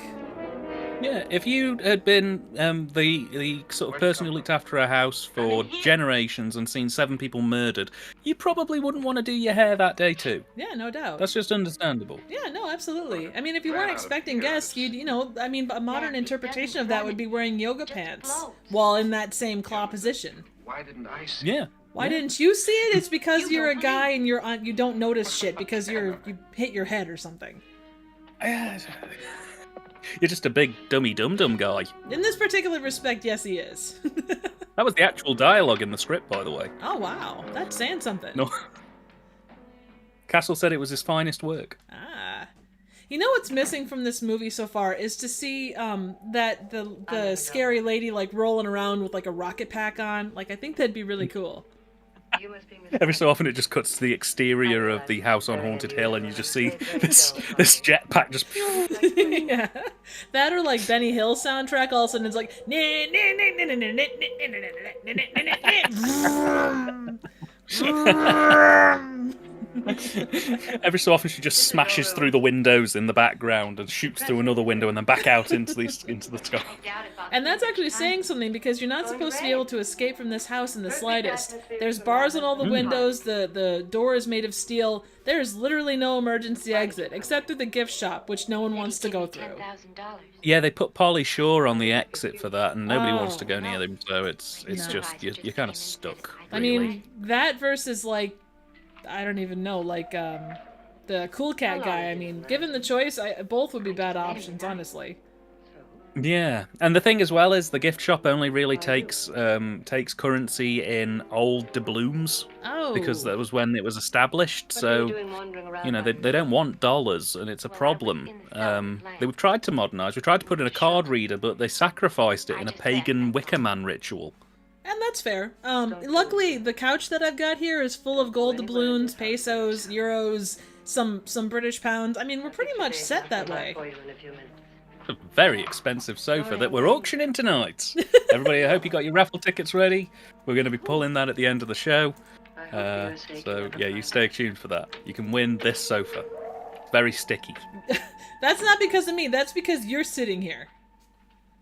Yeah, if you had been the sort of person who looked after a house for generations and seen 7 people murdered, you probably wouldn't want to do your hair that day too. Yeah, no doubt. That's just understandable. Yeah, no, absolutely. I mean, if you weren't expecting guests, a modern interpretation of that would be wearing yoga pants while in that same claw position. Why didn't I see? Yeah. Why didn't you see it? It's because you're a guy and you don't notice shit because you hit your head or something. You're just a big dummy dum-dum guy. In this particular respect, yes, he is. That was the actual dialogue in the script, by the way. Oh, wow. That's saying something. No. Castle said it was his finest work. Ah. You know what's missing from this movie so far is to see that the scary lady like rolling around with like a rocket pack on. Like, I think that'd be really cool. Every so often it just cuts to the exterior of the house on Haunted Hill and you just see this jetpack just... Yeah. That or like Benny Hill soundtrack, all of a sudden it's like... Every so often she just smashes through the windows in the background and shoots through another window and then back out into the sky. And that's actually saying something because you're not supposed to be able to escape from this house in the slightest. There's bars on all the windows, the door is made of steel. There's literally no emergency exit, except through the gift shop, which no one wants to go through. Yeah, they put Polly Shore on the exit for that and nobody wants to go near them, so it's just, you're kind of stuck, really. I mean, that versus like, I don't even know, like the Cool Cat guy. I mean, given the choice, both would be bad options, honestly. Yeah, and the thing as well is the gift shop only really takes currency in old doubloons. Oh. Because that was when it was established, so you know they don't want dollars, and it's a problem. They've tried to modernise. We tried to put in a card reader, but they sacrificed it in a pagan Wicker Man ritual. And that's fair. Luckily, the couch that I've got here is full of gold doubloons, pesos, euros, some British pounds. I mean, we're pretty much set that way. A very expensive sofa that we're auctioning tonight. Everybody, I hope you got your raffle tickets ready. We're going to be pulling that at the end of the show. So yeah, you stay tuned for that. You can win this sofa. Very sticky. That's not because of me. That's because you're sitting here.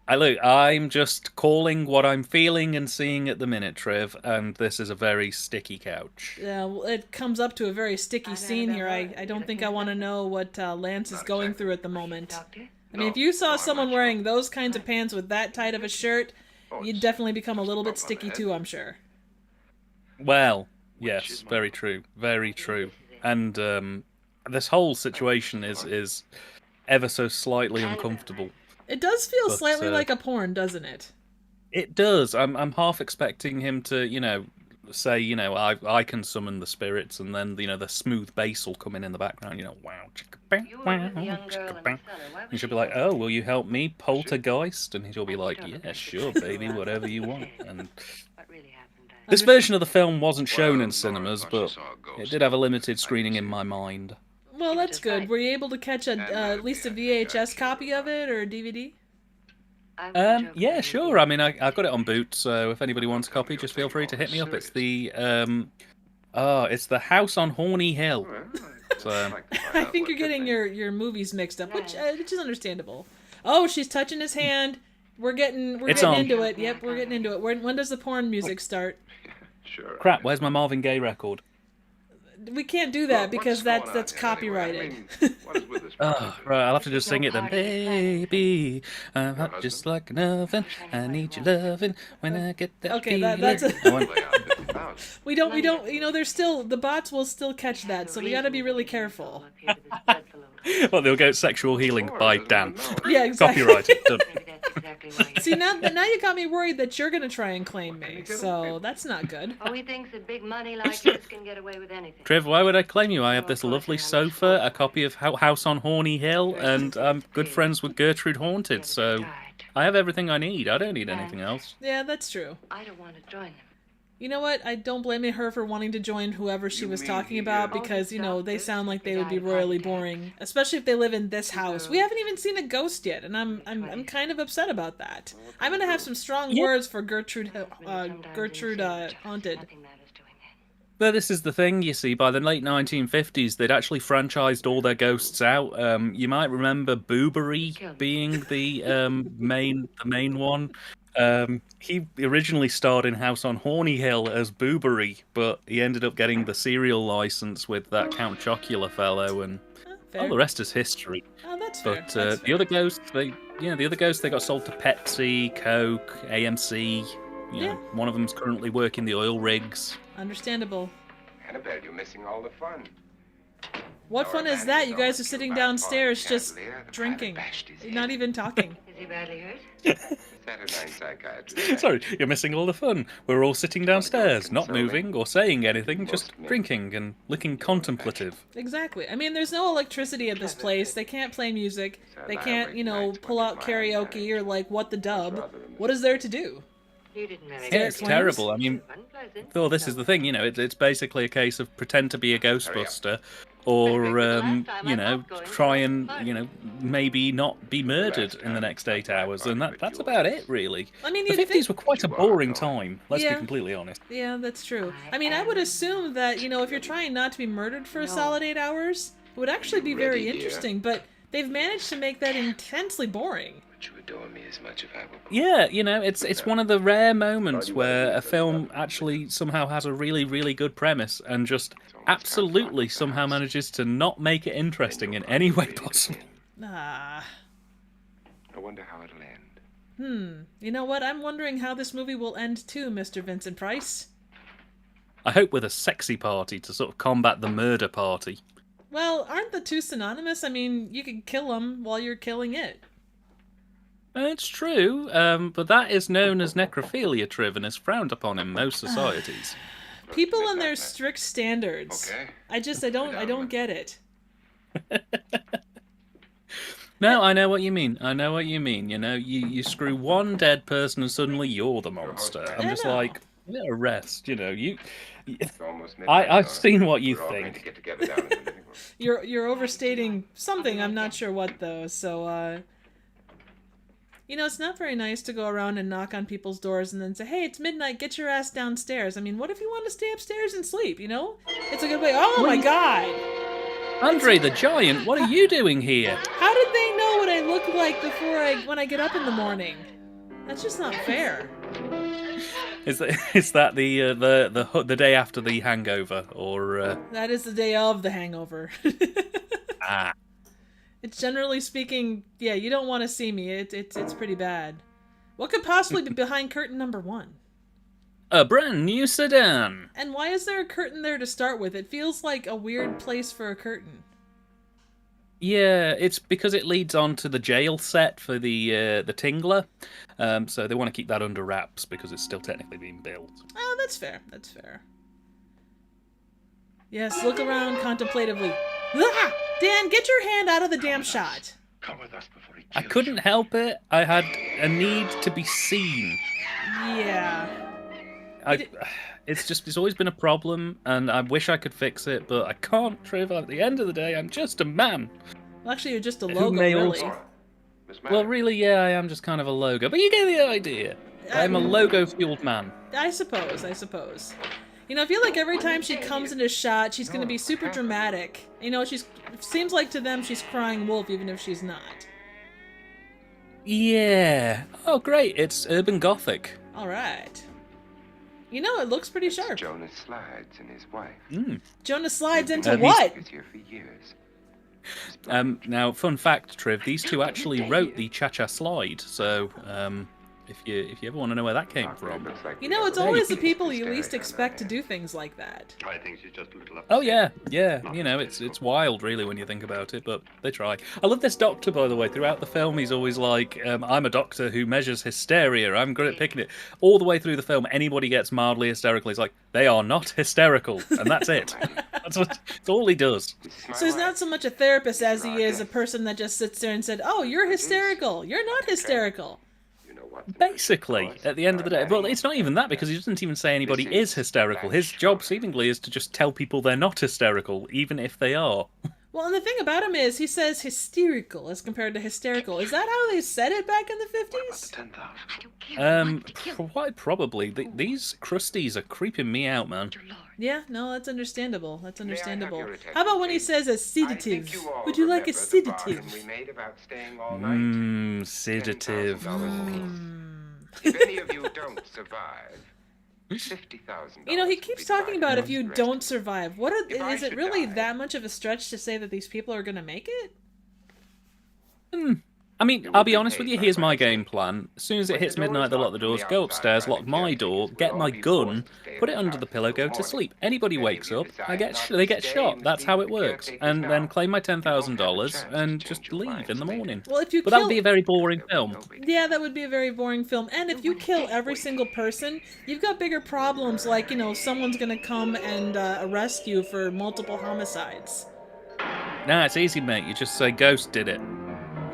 I'm just calling what I'm feeling and seeing at the minute, Trev, and this is a very sticky couch. Yeah, well, it comes up to a very sticky scene here. I don't think I want to know what Lance is going through at the moment. I mean, if you saw someone wearing those kinds of pants with that tight of a shirt, you'd definitely become a little bit sticky too, I'm sure. Well, yes, very true, very true. And this whole situation is ever so slightly uncomfortable. It does feel slightly like a porn, doesn't it? It does. I'm half expecting him to, say, I can summon the spirits, and then, the smooth bass will come in the background, wow, chicka-bang, wow, chicka-bang. And she'll be like, oh, will you help me, poltergeist? And he'll be like, yeah, sure, baby, whatever you want. And this version of the film wasn't shown in cinemas, but it did have a limited screening in my mind. Well, that's good. Were you able to catch at least a VHS copy of it or a DVD? Yeah, sure. I mean, I've got it on boot, so if anybody wants a copy, just feel free to hit me up. It's the House on Horny Hill. So I think you're getting your movies mixed up, which is understandable. Oh, she's touching his hand. We're getting into it. Yep, we're getting into it. When does the porn music start? Sure. Crap, where's my Marvin Gaye record? We can't do that because that's copyrighted. Oh, right, I'll have to just sing it then. Baby, I'm hot just like an oven. I need your loving when I get that okay, feeling. that's we don't, there's still, the bots will still catch that, so we gotta be really careful. Well, they'll go Sexual Healing by Dan. Yeah, exactly. Copyrighted. Done. See, now you got me worried that you're gonna try and claim me, so that's not good. Oh, he thinks that big money like this can get away with anything. Trev, why would I claim you? I have this lovely sofa, a copy of House on Horny Hill, and I'm good friends with Gertrude Haunted, so I have everything I need. I don't need anything else. Yeah, that's true. I don't want to join them. You know what? I don't blame her for wanting to join whoever she was talking about because, they sound like they would be royally boring, especially if they live in this house. We haven't even seen a ghost yet, and I'm kind of upset about that. I'm gonna have some strong words for Gertrude Haunted. But this is the thing, you see, by the late 1950s, they'd actually franchised all their ghosts out. You might remember Boobery being the main one. He originally starred in House on Horny Hill as Boobery, but he ended up getting the serial license with that Count Chocula fellow, and all the rest is history. Oh, that's fair. But That's the fair. other ghosts, they got sold to Pepsi, Coke, AMC. One of them's currently working the oil rigs. Understandable. Annabelle, you're missing all the fun. What fun is that? You guys are sitting downstairs just drinking. You're not even talking. Is he badly hurt? Saturnine psychiatrist. Sorry, you're missing all the fun. We're all sitting downstairs, not moving or saying anything, just drinking and looking contemplative. Exactly. I mean, there's no electricity at this place. They can't play music. They can't, pull out karaoke or What the Dub. What is there to do? You didn't marry Yeah, it's terrible. I mean, Unpleasant. Though this is the thing, it's basically a case of pretend to be a Ghostbuster, or try and maybe not be murdered in the next 8 hours, and that's about it, really. I mean, The you'd 50s think... were quite a boring time. Let's be Yeah. completely honest. Yeah, that's true. I mean, I would assume that, if you're trying not to be murdered for a solid 8 hours, it would actually be very Ready, dear? interesting, but they've managed to make that intensely boring. Would you adore me as much if I were... Yeah, it's one of the rare moments where a film actually somehow has a really, really good premise and just absolutely somehow manages to not make it interesting in any way possible. Ah. I wonder how it'll end. You know what? I'm wondering how this movie will end too, Mr. Vincent Price. I hope with a sexy party to sort of combat the murder party. Well, aren't the two synonymous? I mean, you can kill them while you're killing it. It's true, but that is known as necrophilia, Triv, and is frowned upon in most societies. People and their strict standards. Okay. I don't get it. No, I know what you mean. You screw one dead person and suddenly you're the monster. I'm just know. like, let her rest. It's almost midnight, I've so seen what you we're all going think. to get together down in the living room. You're overstating something. I'm not sure what though. So it's not very nice to go around and knock on people's doors and then say, "Hey, it's midnight. Get your ass downstairs." I mean, what if you want to stay upstairs and sleep? It's a good way. Oh my God! Andre the Giant, what are you doing here? How did they know what I look like when I get up in the morning? That's just not fair. Is that the day after the hangover, or That is the day of the hangover. ah? It's generally speaking, yeah, you don't want to see me. It's pretty bad. What could possibly be behind curtain number 1? A brand new sedan. And why is there a curtain there to start with? It feels like a weird place for a curtain. Yeah, it's because it leads on to the jail set for the Tingler, so they want to keep that under wraps because it's still technically being built. Oh, that's fair. That's fair. Yes, look around contemplatively. Ah! Dan, get your hand out of the damn shot. Come with us before he I kills couldn't you. help it. I had a need to be seen. Yeah. It's always been a problem, and I wish I could fix it, but I can't, Triv. At the end of the day, I'm just a man. Well, actually, you're just a Who logo, may really. also- Miss Well, Maddox, really, yeah, I am just kind of a logo, but you get the idea. I'm a logo-fueled man. I suppose. I feel like every time she comes into shot, she's going to be super dramatic. It seems like to them she's crying wolf, even if she's not. Yeah. Oh, great. It's urban gothic. All right. It looks pretty sharp. Jonas slides and his wife. Jonas slides into He's- what? He was here for years. Now, fun fact, Triv, these two actually wrote the Cha-Cha Slide, so If you ever want to know where that came from. Looks like You know, it's always the people you least expect to do things like that. I think she's just a little upset. Oh yeah. You know, it's wild, really, when you think about it. But they try. I love this doctor, by the way. Throughout the film, he's always like, "I'm a doctor who measures hysteria. I'm good at picking it." All the way through the film, anybody gets mildly hysterical, he's like, "They are not hysterical," and that's it. That's all he does. So he's not so much a therapist as he is a person that just sits there and said, "Oh, you're hysterical. You're not hysterical." Basically, at the end of the day. Well, it's not even that, because he doesn't even say anybody is hysterical. His job, seemingly, is to just tell people they're not hysterical, even if they are. Well, and the thing about him is he says hysterical as compared to hysterical. Is that how they said it back in the 50s? Quite probably. These crusties are creeping me out, man. Yeah, no, that's understandable. That's understandable. How about when he says a sedative? Would you like a sedative? Sedative. If any of you don't survive, $50,000. You know, he keeps talking about if you don't survive. Is it really that much of a stretch to say that these people are going to make it? I mean, I'll be honest with you, here's my game plan. As soon as it hits midnight, they'll lock the doors, go upstairs, lock my door, get my gun, put it under the pillow, go to sleep. Anybody wakes up, they get shot. That's how it works. And then claim my $10,000 and just leave in the morning. Well, if you But that would be a very boring film. Yeah, that would be a very boring film. And if you kill every single person, you've got bigger problems, like, you know, someone's going to come and arrest you for multiple homicides. Nah, it's easy, mate. You just say Ghost did it.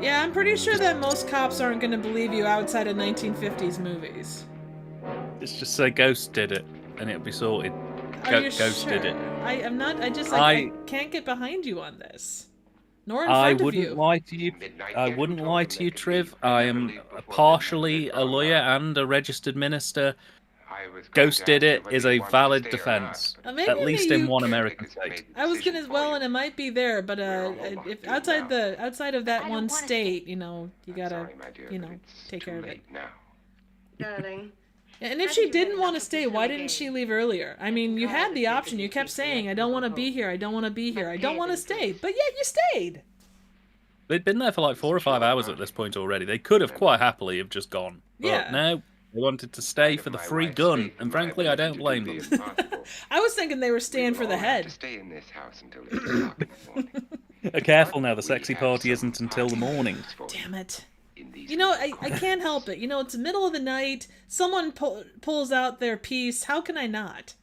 Yeah, I'm pretty sure that most cops aren't going to believe you outside of 1950s movies. Just say Ghost did it, and it'll be sorted. Ghost did it. I'm not. I can't get behind you on this. Nor in front of you. Lie to you. I wouldn't lie to you, Triv. I am partially a lawyer and a registered minister. Ghost did it is a valid defense, at least in one American state. I was gonna, well, and it might be there, but if outside of that one state, you know, you gotta, you know, take care of it. Darling. And if she didn't want to stay, why didn't she leave earlier? I mean, you had the option. You kept saying, "I don't want to be here. I don't want to be here. I don't want to stay," but yet you stayed. They'd been there for like 4 or 5 hours at this point already. They could have quite happily have just gone. But Yeah. no, they wanted to stay for the free gun, and frankly, I don't blame them. I was thinking they were staying for the head. Stay in this house until 8 o'clock in the morning. Careful now, the sexy party isn't until the morning. Damn it. You know, I can't help it. You know, it's the middle of the night. Someone pulls out their piece. How can I not?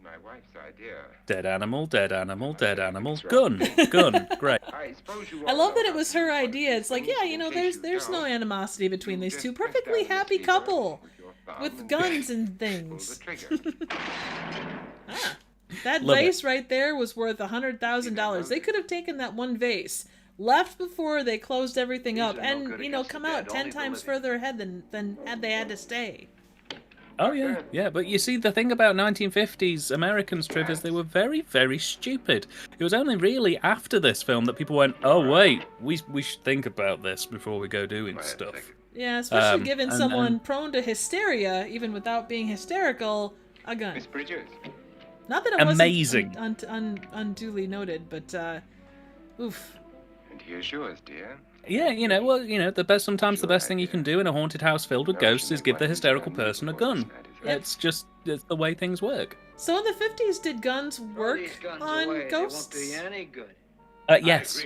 My wife's idea. Dead animal, dead animal, dead animal. Gun, gun. Great. I love that it was her idea. It's like, yeah, you know, there's no animosity between these two. Perfectly happy couple with guns and things. That vase right there was worth $100,000. They could have taken that one vase, left before they closed everything up, and, you know, come out 10 times further ahead than had they had to stay. Oh, yeah, yeah, but you see, the thing about 1950s Americans, Triv, is they were very, very stupid. It was only really after this film that people went, oh, wait, we should think about this before we go doing stuff. Yeah, especially given someone prone to hysteria, even without being hysterical, a gun. Miss Bridges. Not that it Amazing. wasn't unduly noted, but, oof. And here's yours, dear. Yeah, you know, well, you know, sometimes the best thing you can do in a haunted house filled with ghosts is give the hysterical person a gun. It's the way things work. So in the 50s, did guns work on ghosts? They won't do you any good. Yes,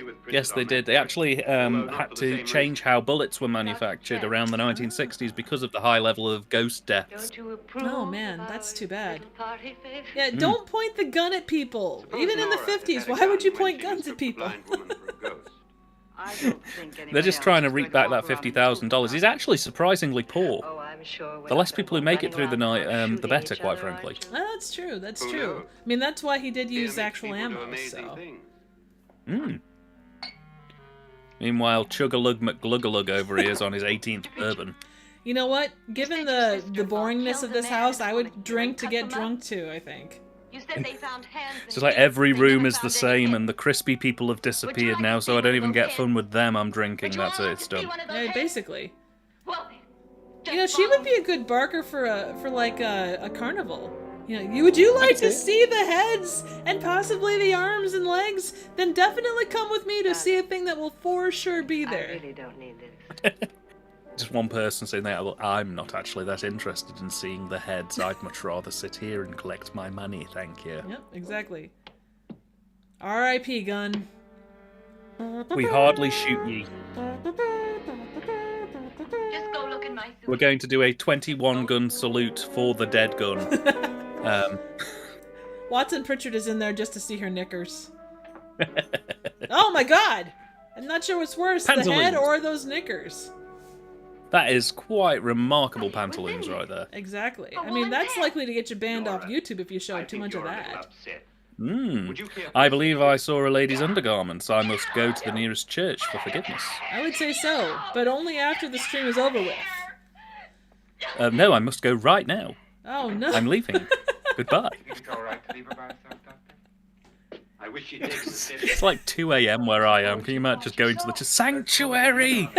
they did. They actually had to change how bullets were manufactured around the 1960s because of the high level of ghost deaths. Don't you approve? Oh man, that's too bad. Little party favor? Yeah, don't point the gun at people. Even in the 50s, why would you point guns at people? I don't think anyone They're just else trying to is reap going back that offer on $50,000. He's actually surprisingly poor. Oh, I'm sure. The less people who make it through the night, the better, quite frankly. Oh, that's true, that's true. I mean, that's why he did use actual ammo, so... Meanwhile, Chug-a-Lug McGlug-a-Lug over here is on his 18th bourbon. You know what? Given the boringness of this house, I would drink to get drunk too, I think. You said they found hands. It's just like every room is the same, and the crispy people have disappeared now, so I don't even get fun with them. I'm drinking. That's it. It's done. Yeah, basically. Well, You know, she would be a good barker for a carnival. You know, would you like to see the heads and possibly the arms and legs? Then definitely come with me to see a thing that will for sure be I there. really don't need this. just one person saying that, well, I'm not actually that interested in seeing the heads. I'd much rather sit here and collect my money, thank you. Yep, exactly. R.I.P. gun. We hardly shoot ye. Just go look in my suit. We're going to do a 21 gun salute for the dead gun. Watson Pritchard is in there just to see her knickers. Oh my god! I'm not sure what's worse, the head or those knickers. That is quite remarkable pantaloons right there. Exactly. I mean, that's likely to get you banned off YouTube if you show too much of that. I believe I saw a lady's undergarments. I must go to the nearest church for forgiveness. I would say so, but only after the stream is over with. No, I must go right now. Oh, no. I'm leaving. Goodbye. It's all right to leave her by herself, Doctor? I wish she'd take some tips. It's like 2 a.m. where I am. Can you imagine just going to the sanctuary?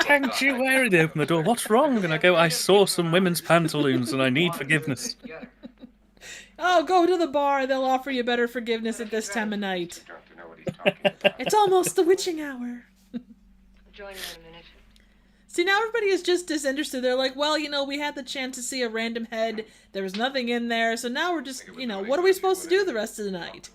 Sanctuary! They open the door. What's wrong? And I go, I saw some women's pantaloons and I need forgiveness. Oh, go to the bar. They'll offer you better forgiveness at this time of night. Doctor know what he's talking about. It's almost the witching hour. Join me in a minute. See, now everybody is just disinterested. They're like, well, we had the chance to see a random head. There was nothing in there. So now we're just, what are we supposed to do the rest of the night?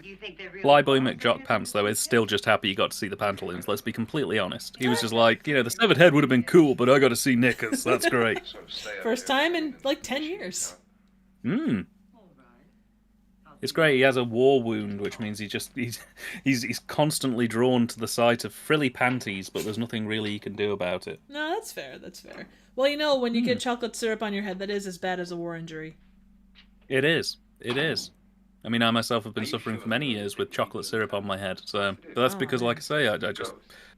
Do you think they really Flyboy McJockpants, though, is still just happy you got to see the pantaloons, let's be completely honest. He was just like, the severed head would have been cool, but I got to see knickers. That's great. First time in, 10 years. It's great. He has a war wound, which means he's constantly drawn to the sight of frilly panties, but there's nothing really he can do about it. No, that's fair. That's fair. Well, when you get chocolate syrup on your head, that is as bad as a war injury. It is. It is. I mean, I myself have been suffering for many years with chocolate syrup on my head. So, but that's because, like I say, I just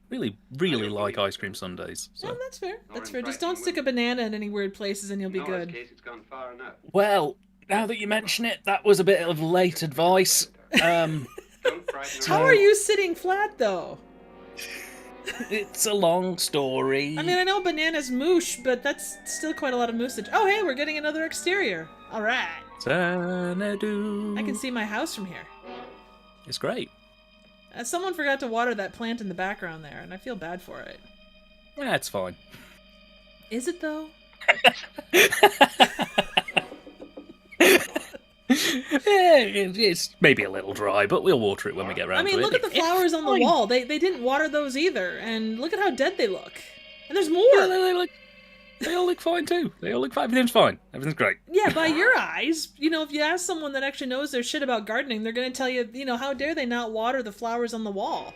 really, really like ice cream sundaes. So. Oh, that's fair. That's fair. Just don't stick a banana in any weird places, and you'll be good. In case it's gone far enough. Well, now that you mention it, that was a bit of late advice. Don't frighten her. How are you sitting flat, though? It's a long story. I mean, I know banana's moosh, but that's still quite a lot of moosage. Oh, hey, we're getting another exterior. All right. Xanadu. I can see my house from here. It's great. Someone forgot to water that plant in the background there, and I feel bad for it. Yeah, it's fine. Is it, though? It's maybe a little dry, but we'll water it when we get around to it. I mean, look at the flowers on the wall. They didn't water those either, and look at how dead they look. And there's more. Yeah, they all look fine too. They all look fine. Everything's fine. Everything's great. Yeah, by your eyes, if you ask someone that actually knows their shit about gardening, they're going to tell you, how dare they not water the flowers on the wall?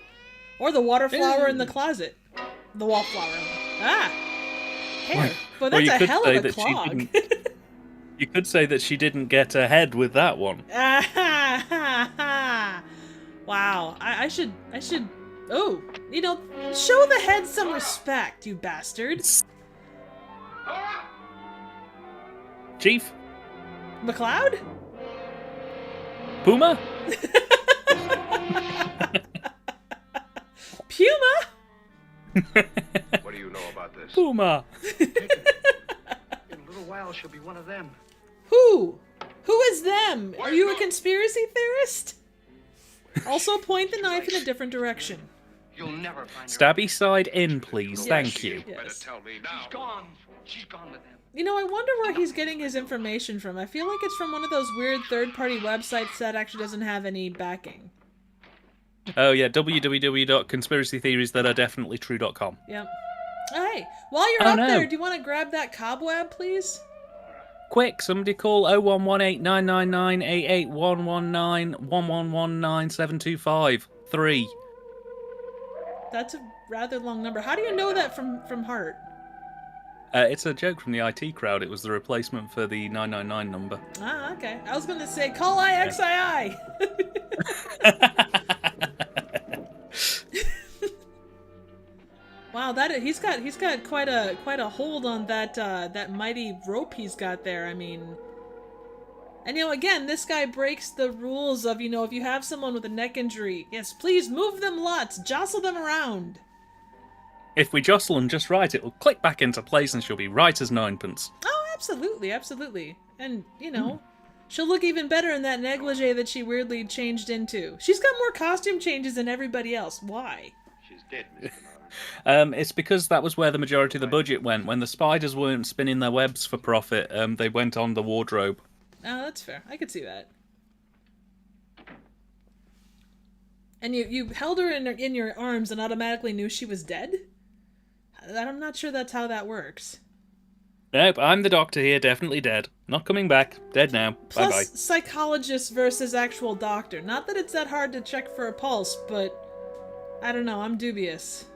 Or the water flower in the closet. The wallflower. Hair. But that's a hell of a clog. You could say that she didn't get ahead with that one. Wow. I should. Oh, show the head some respect, you bastards. Chief? MacLeod? Puma? Puma? What do you know about this? Puma. In a little while, she'll be one of them. Who? Who is them? Are you a conspiracy theorist? Also point the knife in a different direction. You'll never find her. Stabby side in, please. Yes. Thank you. Yes. Tell me now. She's gone. She's gone with them. I wonder where he's getting his information from. I feel like it's from one of those weird third-party websites that actually doesn't have any backing. Oh, yeah, www.conspiracytheoriesthatAreDefinitelyTrue.com. Yep. Hey, while you're up there, do you want to grab that cobweb, please? Quick, somebody call 0118-999-881119-1119-725-3. That's a rather long number. How do you know that from heart? It's a joke from the IT crowd. It was the replacement for the 999 number. Ah, okay. I was going to say, call IXII. Wow, he's got quite a hold on that mighty rope he's got there. I mean, and again, this guy breaks the rules of if you have someone with a neck injury, yes, please move them lots, jostle them around. If we jostle them just right, it will click back into place and she'll be right as ninepence. Oh, absolutely, absolutely. And, she'll look even better in that negligee that she weirdly changed into. She's got more costume changes than everybody else. Why? She's dead, Mr. Marlowe. It's because that was where the majority of the budget went. When the spiders weren't spinning their webs for profit, they went on the wardrobe. Oh, that's fair. I could see that. And you held her in your arms and automatically knew she was dead? I'm not sure that's how that works. Nope, I'm the doctor here, definitely dead. Not coming back. Dead now. Plus, Bye-bye. psychologist versus actual doctor. Not that it's that hard to check for a pulse, but I don't know, I'm dubious.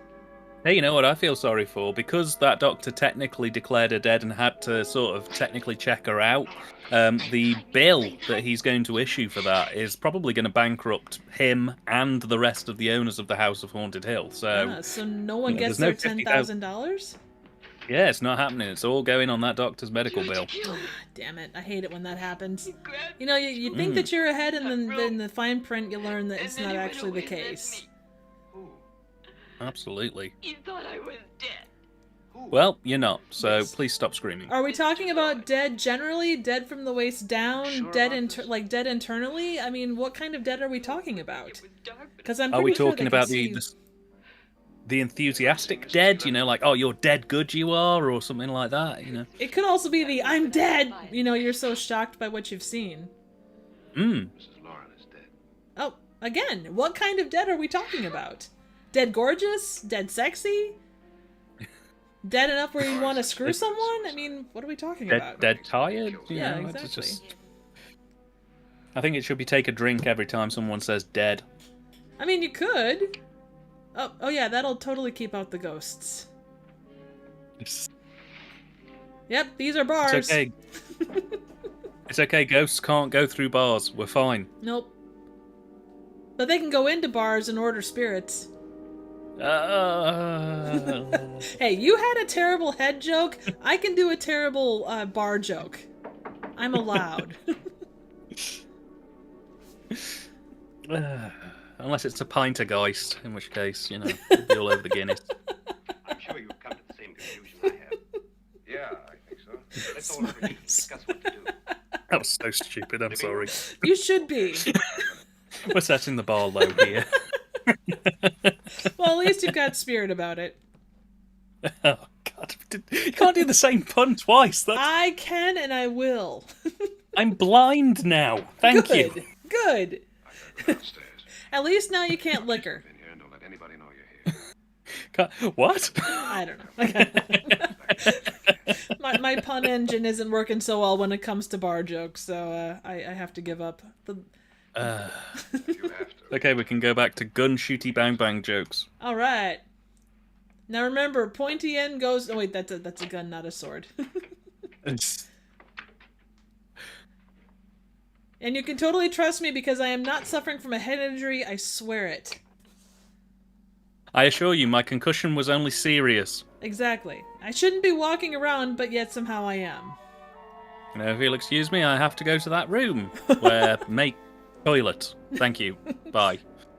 Hey, you know what I feel sorry for? Because that doctor technically declared her dead and had to sort of technically check her out, the bill that he's going to issue for that is probably going to bankrupt him and the rest of the owners of the House of Haunted Hill. So, So no one you know, gets there's their no $10,000? yeah, it's not happening. It's all going on that doctor's medical bill. Damn it, I hate it when that happens. You know, you think that you're ahead, and then in the fine print you learn that it's not actually the case. Absolutely. You thought I was dead. Well, you're not, so please stop screaming. Are we talking about dead generally? Dead from the waist down? Dead dead internally? I mean, what kind of dead are we talking about? Because I'm Are we pretty sure talking they about can the enthusiastic dead? You know, like, oh, you're dead good you are, or something like that, you know? It could also be the I'm dead! You know, you're so shocked by what you've seen. Mm. Mrs. Lauren is dead. Oh, again, what kind of dead are we talking about? Dead gorgeous? Dead sexy? Dead enough where you want to screw someone? I mean, what are we talking about? Dead tired? You Yeah, know, it's exactly. just... I think it should be take a drink every time someone says dead. I mean, you could. Oh yeah, that'll totally keep out the ghosts. Yep, these are bars. It's okay. It's okay, ghosts can't go through bars. We're fine. Nope. But they can go into bars and order spirits. Hey, you had a terrible head joke. I can do a terrible bar joke. I'm allowed. Unless it's a pintergeist, in which case, you know, it'll be all over the Guinness. I'm sure you've come to the same conclusion I have. Yeah, I think so. Let's all agree to discuss what to do. That was so stupid, I'm sorry. You should be. We're setting the bar low here. Well, at least you've got spirit about it. Oh, God. You can't do the same pun twice. I can and I will. I'm blind now. Thank Good. you. Good. Downstairs. At least now you can't liquor. In here and don't let anybody know you're here. What? I don't know. my pun engine isn't working so well when it comes to bar jokes, so I have to give up. You have to. Okay, we can go back to gun shooty bang bang jokes. All right. Now remember, pointy end goes. Oh wait, that's a gun, not a sword. And you can totally trust me because I am not suffering from a head injury. I swear it. I assure you, my concussion was only serious. Exactly. I shouldn't be walking around, but yet somehow I am. Now, if you'll excuse me, I have to go to that room where make toilet. Thank you. Bye.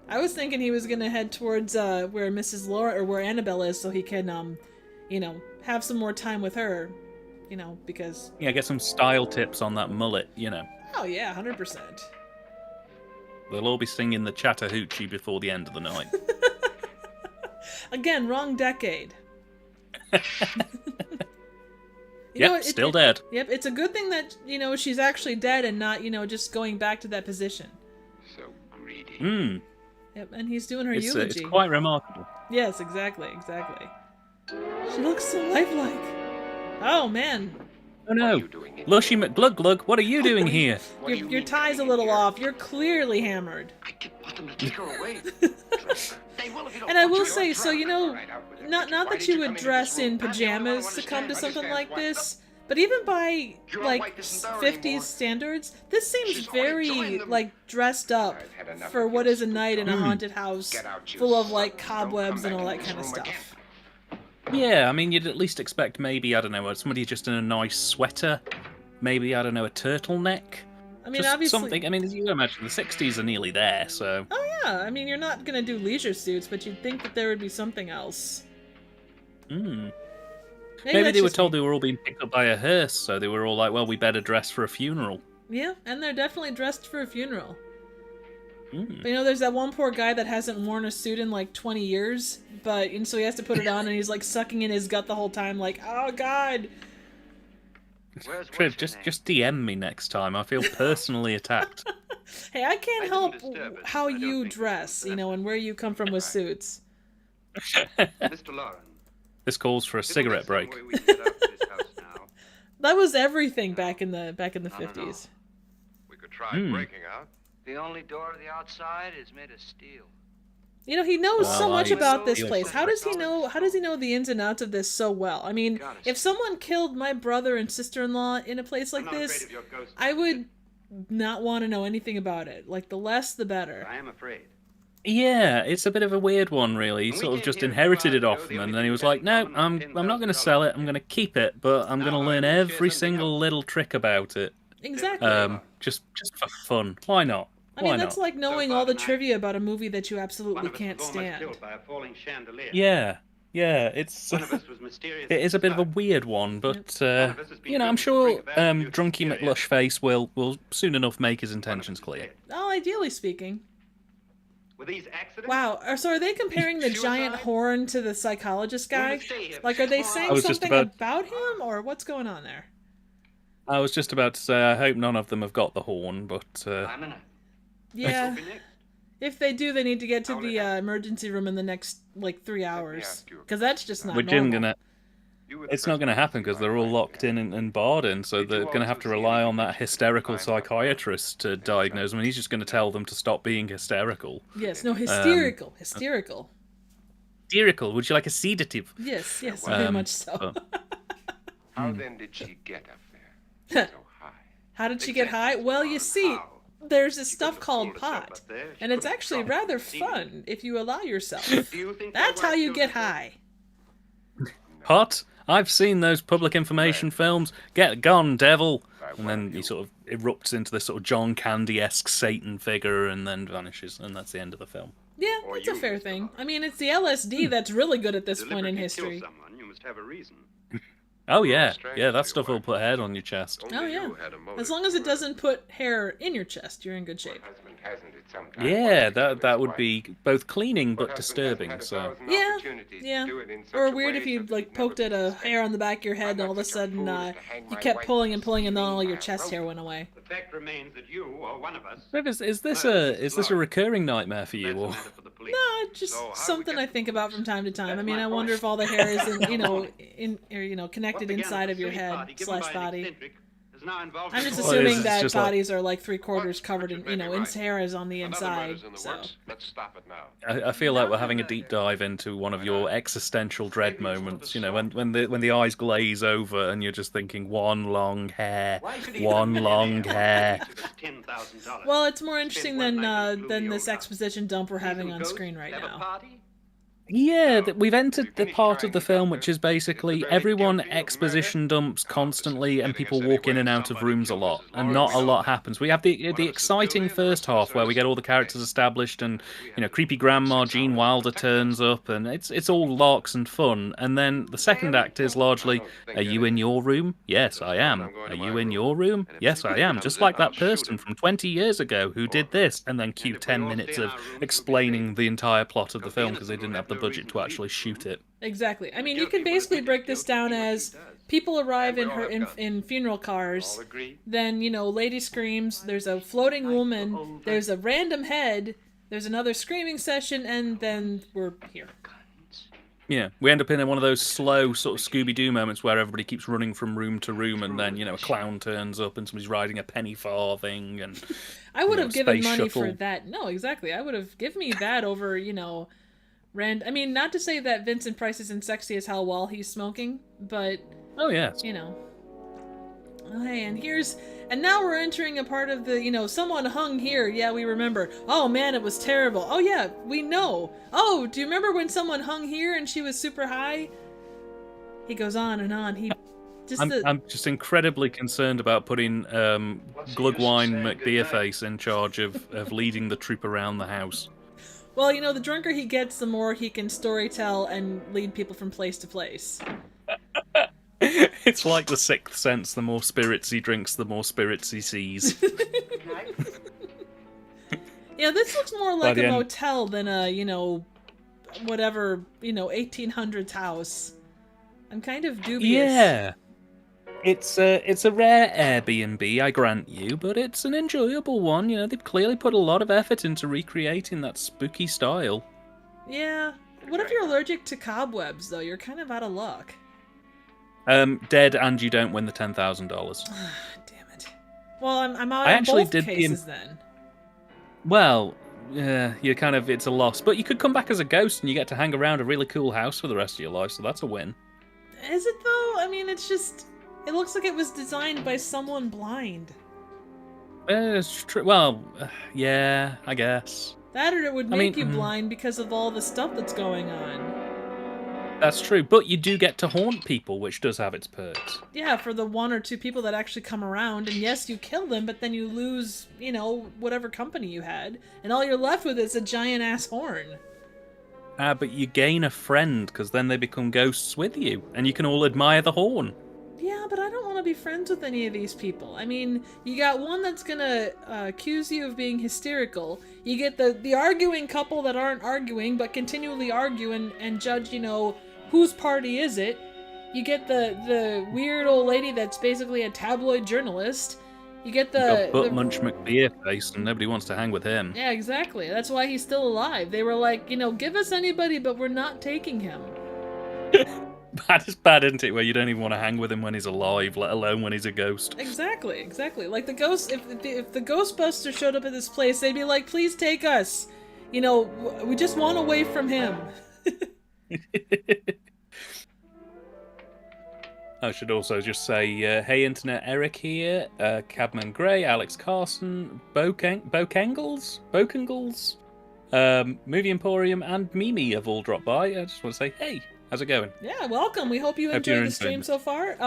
I was thinking he was gonna head towards where Mrs. Laura or where Annabelle is, so he can, you know, have some more time with her. You know, because. Yeah, get some style tips on that mullet. You know. Oh yeah, 100%. They'll all be singing the Chattahoochee before the end of the night. Again, wrong decade. Yep, still dead. Yep, it's a good thing that, you know, she's actually dead and not, you know, just going back to that position. So greedy. Hmm. Yep, and he's doing her It's eulogy. quite remarkable. Yes, exactly. She looks so lifelike. Oh, man. Oh no. Lushy McGlug, what are you doing here? Your tie's a little off. You're clearly hammered. I didn't want them to take her away. They will if you don't And I want will to. say, so, you know, All right, out with it. not Why that did you come would into dress this room? in I'm the only one who pajamas to come to understands. something like Understands this, but even by, Your like, wife isn't there 50s anymore. standards, this seems She's already very, joined them. like, dressed up I've had enough for of what your is a night in a haunted house Get out, you full of, like, son. Don't cobwebs come and all back that in kind of this room stuff. Yeah, I mean, you'd at least expect maybe, I don't know, somebody just in a nice sweater. Maybe, I don't know, a turtleneck. I mean, Just obviously... something. I mean, as you imagine, the 60s are nearly there, so... Oh, yeah. I mean, you're not going to do leisure suits, but you'd think that there would be something else. Hmm. Maybe Maybe that's they were just told me. they were all being picked up by a hearse, so they were all like, well, we better dress for a funeral. Yeah, and they're definitely dressed for a funeral. But you know, there's that one poor guy that hasn't worn a suit in like 20 years, and so he has to put it on, and he's like sucking in his gut the whole time, like, oh god. Triv, just DM me next time. I feel personally attacked. Hey, I can't help how you dress, you know, and where you come from with suits. Mr. Lauren. This calls for a cigarette break. That was everything back in the 50s. We could try breaking out. The only door to the outside is made of steel. You know, he knows so much about this feel place. so. How does he know the ins and outs of this so well? I mean, if someone killed my brother and sister-in-law in a place like this, I would not want to know anything about it. Like, the less, the better. I am afraid. Yeah, it's a bit of a weird one, really. He sort of just inherited it off them, and then he was like, no, I'm not going to sell it, I'm going to keep it, but I'm going to learn every single little trick about it. Exactly. Just for fun. Why not? I mean, that's like knowing all the trivia about a movie that you absolutely can't stand. Yeah, it's it is a bit of a weird one, but you know, I'm sure Drunky McLushface will soon enough make his intentions clear. Oh, ideally speaking. Were these accidents? Wow, so are they comparing the giant horn to the psychologist guy? Like, are they saying something about him, or what's going on there? I was just about to say, I hope none of them have got the horn, but yeah. If they do, they need to get to the emergency room in the next, like, 3 hours. Because that's just not normal. It's not going to happen because they're all locked in and barred in, so they're going to have to rely on that hysterical psychiatrist to diagnose them, and he's just going to tell them to stop being hysterical. Yes, no, hysterical. Hysterical. Would you like a sedative? Yes, very much so. How then did she get up there so high? How did she get high? Well, you see, there's this stuff called pot, and it's actually rather fun if you allow yourself. That's how you get high. Pot? I've seen those public information films. Get gone, devil! And then he sort of erupts into this sort of John Candy-esque Satan figure and then vanishes, and that's the end of the film. Yeah, that's a fair thing. I mean, it's the LSD that's really good at this point in history. Someone, you must have a reason. Oh yeah, that stuff will put hair on your chest. Oh yeah, as long as it doesn't put hair in your chest, you're in good shape. Yeah, that would be both cleaning but disturbing. So yeah. Or weird if you like poked at a hair on the back of your head and all of a sudden you kept pulling and then all your chest hair went away. The fact remains that you or one of us. Riff, is this a recurring nightmare for you? Or? No, just something I think about from time to time. I mean, I wonder if all the hair is connected inside of your head / body. I'm just assuming that bodies are like 3/4 covered in, hair is on the inside. So Let's stop it now. I feel like we're having a deep dive into one of your existential dread moments. You know, when the eyes glaze over and you're just thinking one long hair. Well, it's more interesting than this exposition dump we're having on screen right now. Yeah, we've entered the part of the film which is basically everyone exposition dumps constantly and people walk in and out of rooms a lot, and not a lot happens. We have the exciting first half where we get all the characters established and, creepy grandma Gene Wilder turns up and it's all larks and fun, and then the second act is largely, are you in your room? Yes, I am. Are you in your room? Yes, I am. Just like that person from 20 years ago who did this, and then cue 10 minutes of explaining the entire plot of the film because they didn't have the budget to actually shoot it. Exactly. I mean, you can basically break this down as people arrive in funeral cars, then, lady screams, there's a floating woman, there's a random head, there's another screaming session, and then we're here. Yeah, we end up in one of those slow sort of Scooby-Doo moments where everybody keeps running from room to room, and then, a clown turns up and somebody's riding a penny farthing, and I would have given money for that. No, exactly. I would have given me that over, I mean, not to say that Vincent Price isn't sexy as hell while he's smoking, but... Oh, yeah. Hey, and now we're entering a part of the, someone hung here. Yeah, we remember. Oh, man, it was terrible. Oh, yeah, we know. Oh, do you remember when someone hung here and she was super high? He goes on and on. I'm just incredibly concerned about putting Glugwine McBeerface in charge of leading the troop around the house. Well, the drunker he gets, the more he can storytell and lead people from place to place. It's like the Sixth Sense. The more spirits he drinks, the more spirits he sees. Yeah, this looks more By like the a end- motel than a, whatever, 1800s house. I'm kind of dubious. Yeah. It's a rare Airbnb, I grant you, but it's an enjoyable one. You know, they've clearly put a lot of effort into recreating that spooky style. Yeah. What if you're allergic to cobwebs, though? You're kind of out of luck. Dead, and you don't win the $10,000. Damn it. Well, I'm out I on actually both did the cases then. Well, yeah, it's a loss. But you could come back as a ghost and you get to hang around a really cool house for the rest of your life, so that's a win. Is it, though? I mean, it's just... It looks like it was designed by someone blind. It's true. Well, yeah, I guess. That or it would make you mean, blind because of all the stuff that's going on. That's true. But you do get to haunt people, which does have its perks. Yeah, for the 1 or 2 people that actually come around, and yes, you kill them, but then you lose, whatever company you had, and all you're left with is a giant-ass horn. But you gain a friend, because then they become ghosts with you, and you can all admire the horn. Yeah, but I don't want to be friends with any of these people. I mean, you got one that's gonna accuse you of being hysterical. You get the arguing couple that aren't arguing, but continually argue and judge, whose party is it. You get the weird old lady that's basically a tabloid journalist. You get Got Butt Munch McBeer face, and nobody wants to hang with him. Yeah, exactly. That's why he's still alive. They were like, give us anybody, but we're not taking him. Bad is bad, isn't it? Where you don't even want to hang with him when he's alive, let alone when he's a ghost. Exactly. Like the ghost, if the Ghostbusters showed up at this place, they'd be like, "Please take us." We just want away from him. I should also just say, hey Internet, Eric here, Cabman Gray, Alex Carson, Bokengels, Movie Emporium, and Mimi have all dropped by. I just want to say, hey, how's it going? Yeah, welcome. We hope you enjoyed the stream so far.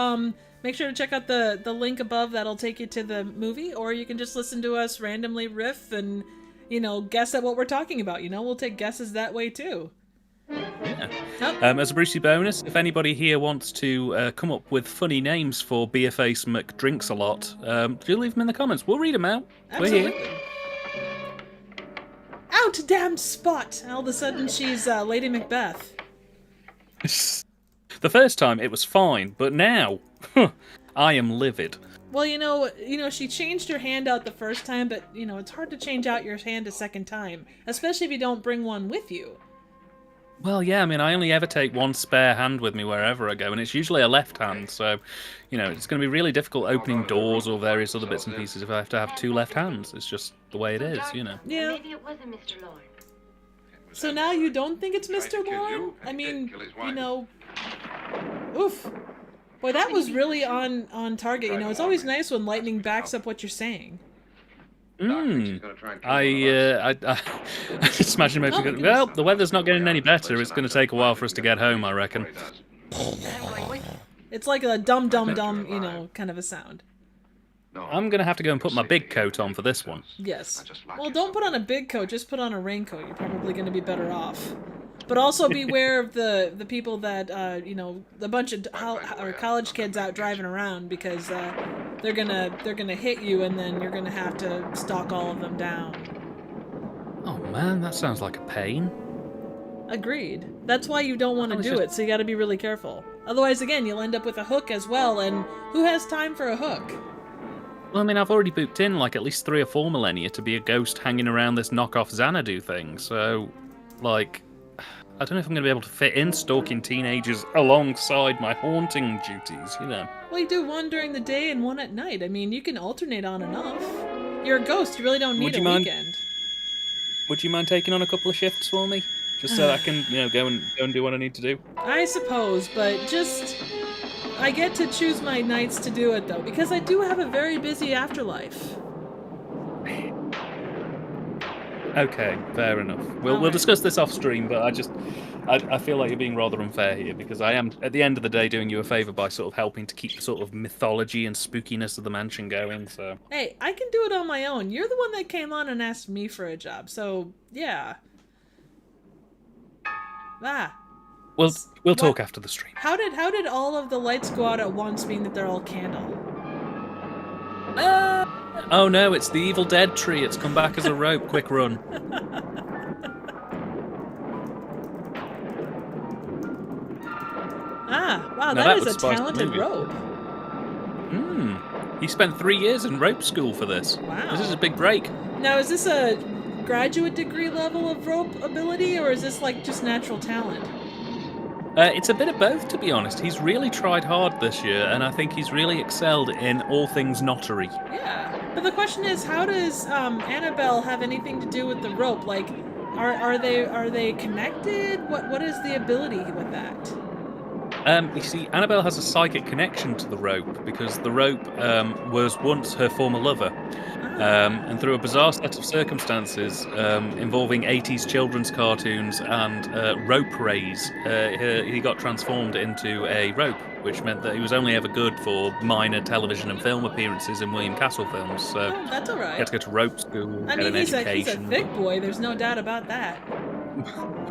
Make sure to check out the link above. That'll take you to the movie, or you can just listen to us randomly riff and, guess at what we're talking about. We'll take guesses that way too. Yeah. Oh. As a Brucey bonus, if anybody here wants to come up with funny names for Beerface McDrinks-a-lot, do leave them in the comments. We'll read them out. Absolutely. We're here. Out damn spot! All of a sudden she's Lady Macbeth. The first time it was fine, but now I am livid. Well, she changed her hand out the first time, but it's hard to change out your hand a second time, especially if you don't bring one with you. Well, yeah, I mean, I only ever take one spare hand with me wherever I go, and it's usually a left hand, so, it's going to be really difficult opening doors or various other bits and pieces if I have to have 2 left hands. It's just the way it is, Yeah. Maybe it wasn't Mr. Lord. So now you don't think it's Mr. Lord? I mean, oof. Boy, that was really on target. It's always nice when lightning backs up what you're saying. I just imagine well, the weather's not getting any better. It's going to take a while for us to get home, I reckon. It's like a dum dum dum, kind of a sound. I'm going to have to go and put my big coat on for this one. Yes. Well, don't put on a big coat, just put on a raincoat. You're probably going to be better off. But also beware of the people that, the bunch of college kids out driving around, because they're gonna hit you, and then you're gonna have to stalk all of them down. Oh man, that sounds like a pain. Agreed. That's why you don't want to do it, so you gotta be really careful. Otherwise, again, you'll end up with a hook as well, and who has time for a hook? Well, I mean, I've already booked in like at least 3 or 4 millennia to be a ghost hanging around this knockoff Xanadu thing, so, like, I don't know if I'm going to be able to fit in stalking teenagers alongside my haunting duties, Well, you do one during the day and one at night. I mean, you can alternate on and off. You're a ghost, you really don't need a weekend. Would you mind taking on a couple of shifts for me? Just so I can, go and do what I need to do? I suppose, but I get to choose my nights to do it, though, because I do have a very busy afterlife. Okay, fair enough. We'll discuss this off stream, but I feel like you're being rather unfair here, because I am, at the end of the day, doing you a favour by sort of helping to keep the sort of mythology and spookiness of the mansion going, so... Hey, I can do it on my own. You're the one that came on and asked me for a job, so, yeah. We'll talk after the stream. How did all of the lights go out at once, being that they're all candle? Oh no, it's the Evil Dead tree. It's come back as a rope. Quick run. Wow, Now that would is a spice the talented movie. rope. He spent 3 years in rope school for this. Wow. This is a big break. Now, is this a graduate degree level of rope ability, or is this like just natural talent? It's a bit of both, to be honest. He's really tried hard this year, and I think he's really excelled in all things knottery. Yeah, but the question is, how does Annabelle have anything to do with the rope? Like, are they connected? What is the ability with that? You see, Annabelle has a psychic connection to the rope because the rope was once her former lover. And through a bizarre set of circumstances involving 80s children's cartoons and rope rays, he got transformed into a rope, which meant that he was only ever good for minor television and film appearances in William Castle films. So That's all right. he had to go to rope school, I get mean, an he's a education. thick boy. There's no doubt about that.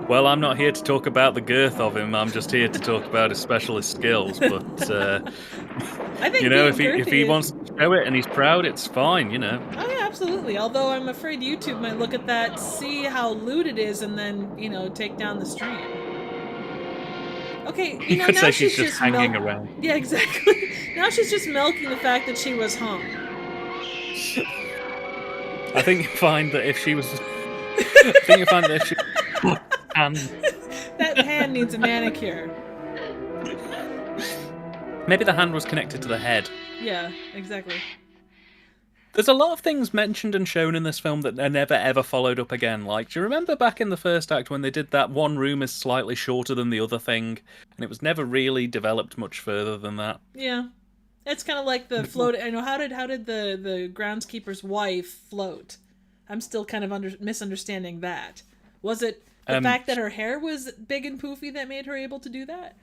Well, I'm not here to talk about the girth of him. I'm just here to talk about his specialist skills. But I think if he wants to show it and he's proud, it's fine. Oh yeah, absolutely. Although I'm afraid YouTube might look at that, see how lewd it is, and then take down the stream. Okay, You could now say she's just hanging around. Yeah, exactly. Now she's just milking the fact that she was hung. I think you find that if she was, and That hand needs a manicure. maybe the hand was connected to the head. Yeah, exactly. There's a lot of things mentioned and shown in this film that are never ever followed up again. Like, do you remember back in the first act when they did that one room is slightly shorter than the other thing, and it was never really developed much further than that? Yeah, it's kind of like the float. I know how did the groundskeeper's wife float? I'm still kind of misunderstanding that. Was it the fact that her hair was big and poofy that made her able to do that?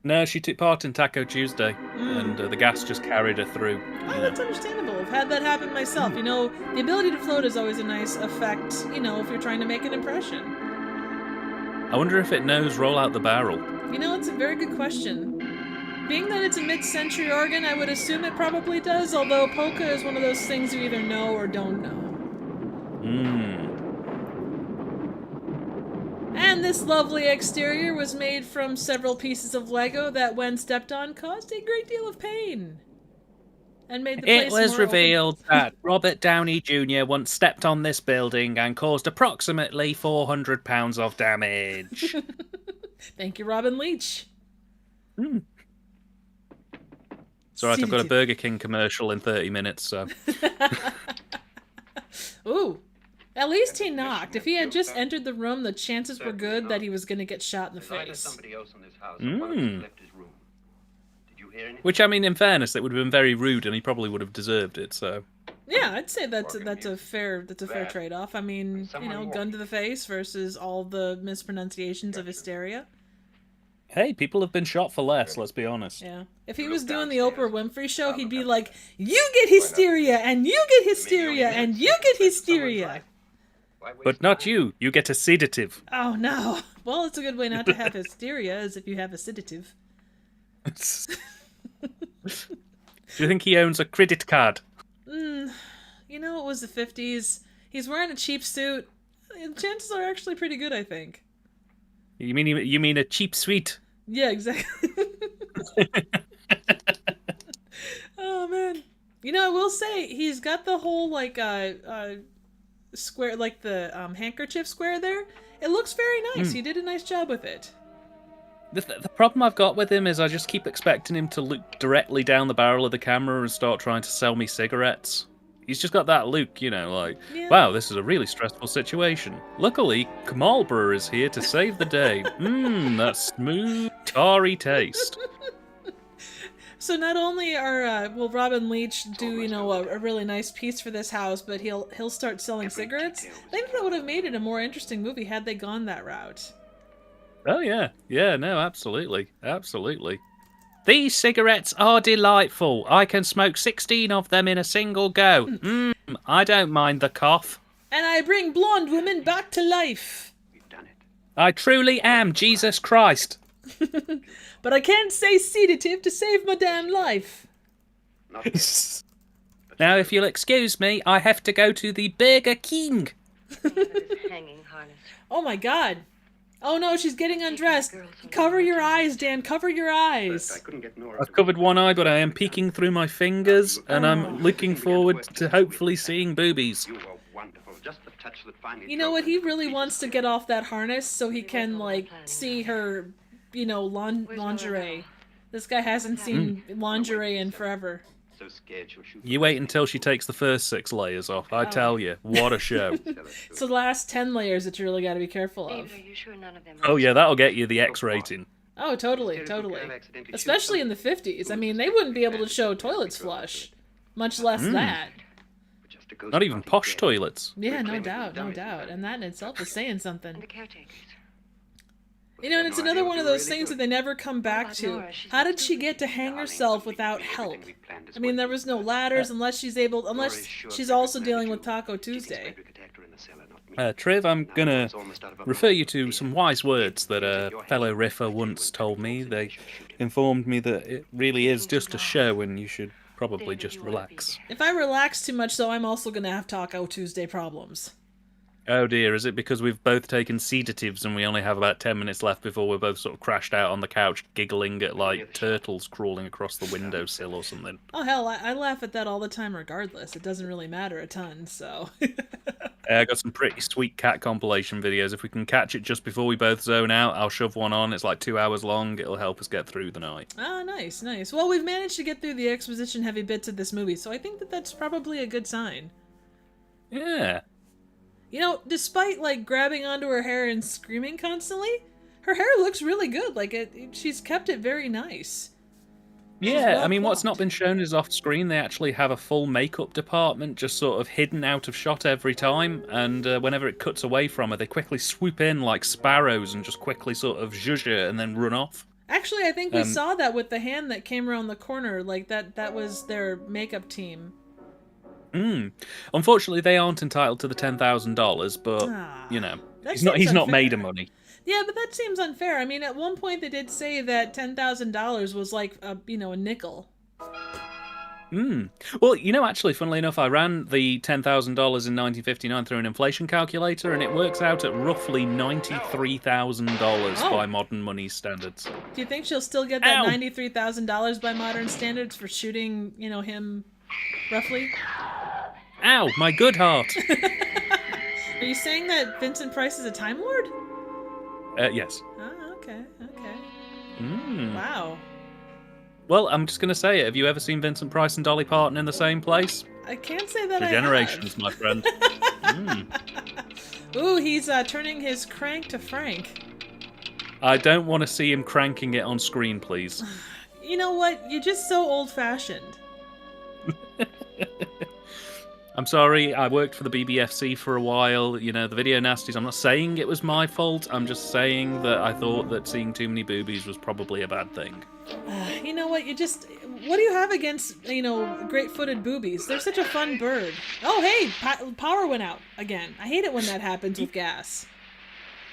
No, she took part in Taco Tuesday, and the gas just carried her through. Oh, that's understandable. I've had that happen myself. The ability to float is always a nice effect, if you're trying to make an impression. I wonder if it knows Roll Out the Barrel. It's a very good question. Being that it's a mid-century organ, I would assume it probably does, although polka is one of those things you either know or don't know. And this lovely exterior was made from several pieces of Lego that, when stepped on, caused a great deal of pain. And made the place It was more revealed that Robert Downey Jr. once stepped on this building and caused approximately £400 of damage. Thank you, Robin Leach. It's alright, I've got a Burger King commercial in 30 minutes, so... Ooh. At least he knocked. If he had just entered the room, the chances were good that he was going to get shot in the face. Somebody else in this house. One of them left his room. Did you hear anything? Which, I mean, in fairness, it would have been very rude, and he probably would have deserved it, so... Yeah, I'd say that's a fair trade-off. I mean, gun to the face versus all the mispronunciations of hysteria. Hey, people have been shot for less, let's be honest. Yeah. If he was doing the Oprah Winfrey show, he'd be like, you get hysteria, and you get hysteria, and you get hysteria. But not you. You get a sedative. Oh, no. Well, it's a good way not to have hysteria, as if you have a sedative. Do you think he owns a credit card? It was the 50s. He's wearing a cheap suit. Chances are actually pretty good, I think. You mean a cheap suite? Yeah, exactly. Oh, man. I will say, he's got the whole, square, like the handkerchief square there. It looks very nice. He did a nice job with it. The problem I've got with him is I just keep expecting him to look directly down the barrel of the camera and start trying to sell me cigarettes. He's just got that look, wow, this is a really stressful situation. Luckily, Marlboro is here to save the day. That smooth, tarry taste. So not only will Robin Leach do a really nice piece for this house, but he'll start selling cigarettes. I think that would have made it a more interesting movie had they gone that route. Oh yeah, no, absolutely. These cigarettes are delightful. I can smoke 16 of them in a single go. I don't mind the cough. And I bring blonde women back to life. We've done it. I truly am Jesus Christ. But I can't say sedative to save my damn life. Now, if you'll excuse me, I have to go to the Burger King. Hanging harness. Oh my god. Oh no, she's getting undressed. Cover your eyes, Dan. Cover your I eyes. couldn't get Nora I've to- covered one eye, but I am peeking through my fingers, and I'm looking forward to hopefully seeing boobies. You were wonderful. Just the touch that finally. You know what? He really wants to get off that harness so he can, like, see her, lingerie. This guy hasn't seen lingerie in forever. So scared she'll shoot. You wait until she takes the first 6 layers off. I tell you, what a show. It's the last 10 layers that you really got to be careful of. Are you sure none of them Oh yeah, that'll get you the X rating. Oh, totally. Especially in the 50s. I mean, they wouldn't be able to show toilets flush, much less that. Not even posh toilets. Yeah, no doubt. And that in itself is saying something. the caretakers? And it's another one of those things that they never come back to. How did she get to hang herself without help? I mean, there was no ladders unless she's also dealing with Taco Tuesday. Triv, I'm gonna refer you to some wise words that a fellow riffer once told me. They informed me that it really is just a show and you should probably just relax. If I relax too much, though, I'm also going to have Taco Tuesday problems. Oh dear, is it because we've both taken sedatives and we only have about 10 minutes left before we're both sort of crashed out on the couch giggling at, like, turtles crawling across the windowsill or something? Oh, hell, I laugh at that all the time regardless. It doesn't really matter a ton, so... I got some pretty sweet cat compilation videos. If we can catch it just before we both zone out, I'll shove one on. It's like 2 hours long. It'll help us get through the night. Ah, nice. Well, we've managed to get through the exposition-heavy bits of this movie, so I think that's probably a good sign. Yeah. You know, despite, like, grabbing onto her hair and screaming constantly, her hair looks really good. Like, she's kept it very nice. Yeah, I mean, what's not been shown is off-screen. They actually have a full makeup department just sort of hidden out of shot every time, and whenever it cuts away from her, they quickly swoop in like sparrows and just quickly sort of zhuzh her and then run off. Actually, I think we saw that with the hand that came around the corner. Like, that was their makeup team. Unfortunately, they aren't entitled to the $10,000, but, you know, he's not made of money. Yeah, but that seems unfair. I mean, at one point they did say that $10,000 was like, a nickel. Well, you know, actually, funnily enough, I ran the $10,000 in 1959 through an inflation calculator, and it works out at roughly $93,000 by modern money standards. Do you think she'll still get that $93,000 by modern standards for shooting, him roughly? Ow, my good heart! Are you saying that Vincent Price is a Time Lord? Yes. Oh, okay. Wow. Well, I'm just going to say it. Have you ever seen Vincent Price and Dolly Parton in the same place? I can't say that For I generations, have. my friend. Ooh, he's turning his crank to Frank. I don't want to see him cranking it on screen, please. You know what? You're just so old-fashioned. I'm sorry, I worked for the BBFC for a while. You know, the Video Nasties, I'm not saying it was my fault. I'm just saying that I thought that seeing too many boobies was probably a bad thing. You know what? What do you have against, great-footed boobies? They're such a fun bird. Oh, hey, power went out again. I hate it when that happens with gas.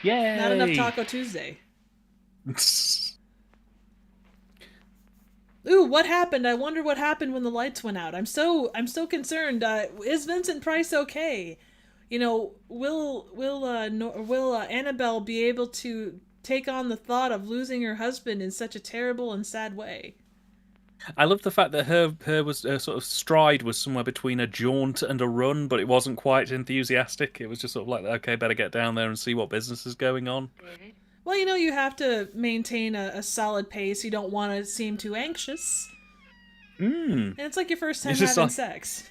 Yay! Not enough Taco Tuesday. Ooh, what happened? I wonder what happened when the lights went out. I'm so concerned. Is Vincent Price okay? Will Annabelle be able to take on the thought of losing her husband in such a terrible and sad way? I love the fact that her sort of stride was somewhere between a jaunt and a run, but it wasn't quite enthusiastic. It was just sort of like, okay, better get down there and see what business is going on. Well, you have to maintain a solid pace. You don't want to seem too anxious. And it's like your first time having sex.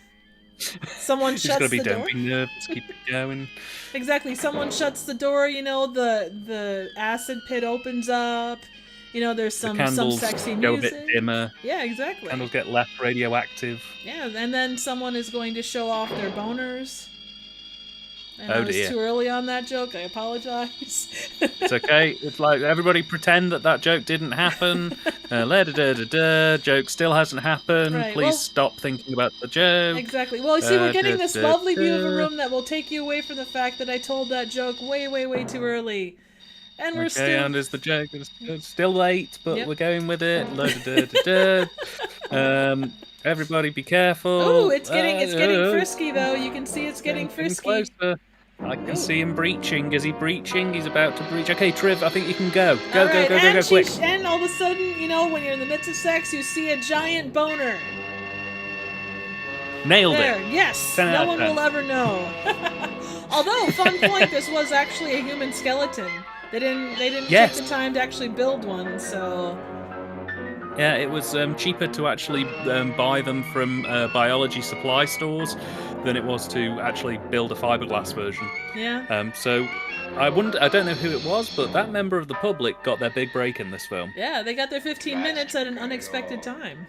Someone shuts the door. Just gotta be damping nerves, keep it going. Exactly. Someone shuts the door, the acid pit opens up. There's some sexy music. Go a bit dimmer. Yeah, exactly. Candles get less radioactive. Yeah, and then someone is going to show off their boners. And I was dear. too early on that joke. I apologize. It's okay. It's like everybody pretend that joke didn't happen. Joke still hasn't happened. Right, Please stop thinking about the joke. Exactly. Well, you see, we're getting this lovely view of a room that will take you away from the fact that I told that joke way, way, way too early. And we're still... and is the joke. It's still late, but we're going with it. Everybody be careful. Oh, it's getting frisky though. You can see it's getting frisky. Closer. I can see him breaching. Is he breaching? He's about to breach. Okay, Triv, I think you can go. Go, All right, go, quick. And all of a sudden, you know, when you're in the midst of sex, you see a giant boner. Nailed There, it. yes. 10 out No of one 10. will ever know. Although, fun point, this was actually a human skeleton. They didn't Yes. take the time to actually build one, so... Yeah, it was cheaper to actually buy them from biology supply stores than it was to actually build a fiberglass version. Yeah. So I don't know who it was, but that member of the public got their big break in this film. Yeah, they got their 15 minutes at an unexpected time.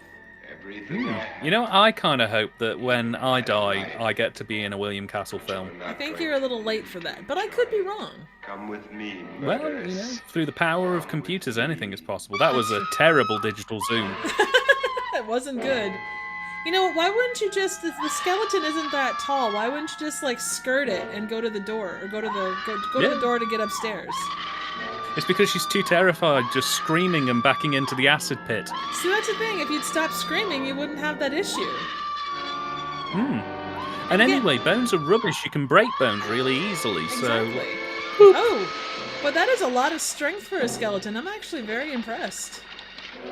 You know, I kind of hope that when I die, I get to be in a William Castle film. I think you're a little late for that, but I could be wrong. Come with me. Well, you know, through the power of computers, anything is possible. That was a terrible digital zoom. It wasn't good. You know, why wouldn't you just... The skeleton isn't that tall. Why wouldn't you just, like, skirt it and go to the door? Or go to the door to get upstairs? It's because she's too terrified, just screaming and backing into the acid pit. See, that's the thing. If you'd stop screaming, you wouldn't have that issue. And anyway, bones are rubbish. You can break bones really easily, so... Exactly. Oh, but that is a lot of strength for a skeleton. I'm actually very impressed.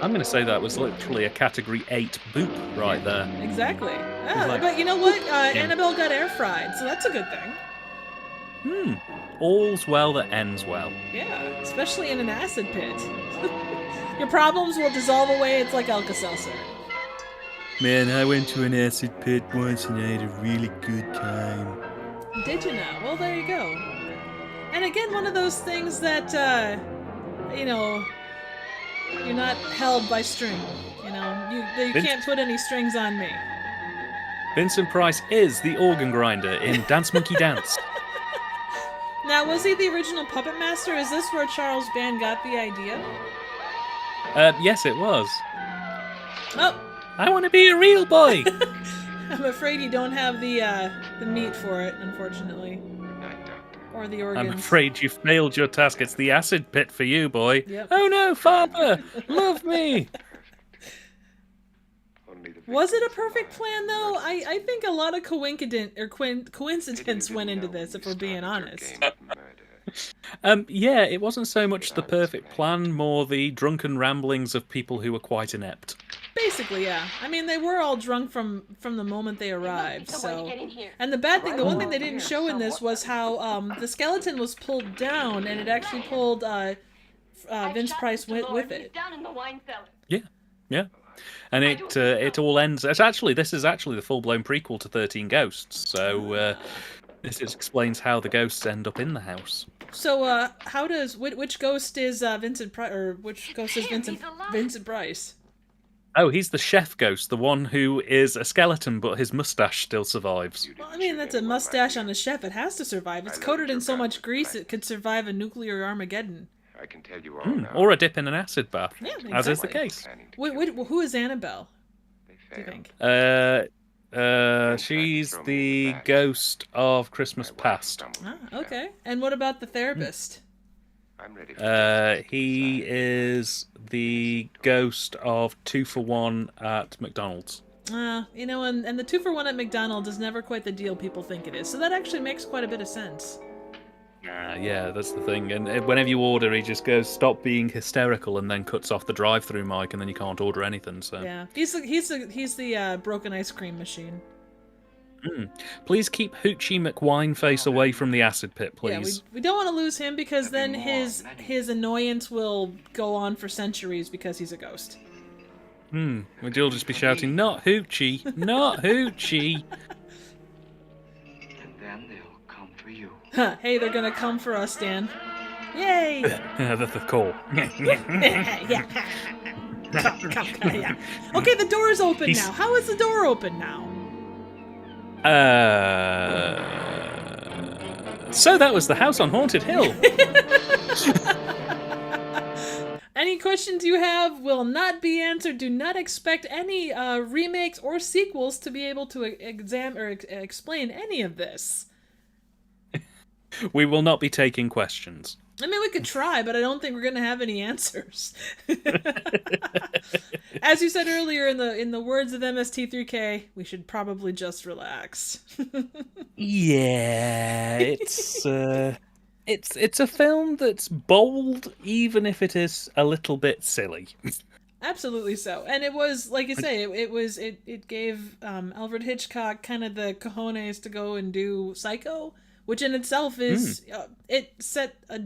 I'm going to say that was literally a Category 8 boop right there. Exactly. Yeah, like- but you know what? Annabelle got air fried, so that's a good thing. All's well that ends well. Yeah, especially in an acid pit. Your problems will dissolve away. It's like Alka-Seltzer. Man, I went to an acid pit once and I had a really good time. Did you know? Well, there you go. And again, one of those things that, you know, you're not held by string. You know, you can't put any strings on me. Vincent Price is the organ grinder in Dance Monkey Dance. Now, was he the original puppet master? Is this where Charles Band got the idea? Yes, it was. Oh, I want to be a real boy. I'm afraid you don't have the meat for it, unfortunately. Or the organs. I'm afraid you failed your task. It's the acid pit for you, boy. Yep. Oh no, father, love me. Was it a perfect plan, though? I think a lot of coincidence went into this, if we're being honest. Yeah, it wasn't so much the perfect plan, more the drunken ramblings of people who were quite inept. Basically, yeah. I mean, they were all drunk from the moment they arrived, so... And the bad thing, the one thing they didn't show in this was how the skeleton was pulled down, and it actually pulled Vince Price with it. Yeah. And it all ends... This is actually the full-blown prequel to 13 Ghosts, so this explains how the ghosts end up in the house. So, which ghost is Vincent Price, or which ghost is Vincent Price? Oh, he's the chef ghost, the one who is a skeleton, but his mustache still survives. Well, I mean, that's a mustache on a chef. It has to survive. It's coated in so much grease it could survive a nuclear Armageddon. I can tell you all now. Or a dip in an acid bath, Yeah, as is the exactly. case. Who is Annabelle, do you think? She's the ghost of Christmas Past. Ah, okay. And what about the therapist? I'm ready for He is the ghost of 2 for 1 at McDonald's. You know, and the 2-for-1 at McDonald's is never quite the deal people think it is. So that actually makes quite a bit of sense. Yeah, that's the thing. And whenever you order, he just goes, "Stop being hysterical," and then cuts off the drive-through mic, and then you can't order anything. So Yeah, he's the broken ice cream machine. Please keep Hoochie McWineface away from the acid pit, please. Yeah, we don't want to lose him because then his annoyance will go on for centuries because he's a ghost. Would you'll just be shouting, "Not Hoochie, not Hoochie." And then they'll come for you. Huh, hey, they're gonna come for us, Dan. Yay! That's the call. Yeah. Come, yeah. Okay, the door's open now. How is the door open now? So that was the house on Haunted Hill. Any questions you have will not be answered. Do not expect any remakes or sequels to be able to explain any of this. We will not be taking questions. I mean, we could try, but I don't think we're going to have any answers. As you said earlier, in the words of MST3K, we should probably just relax. Yeah, it's a film that's bold, even if it is a little bit silly. Absolutely so. And it was, like you say, it gave Alfred Hitchcock kind of the cojones to go and do Psycho, which in itself is it set a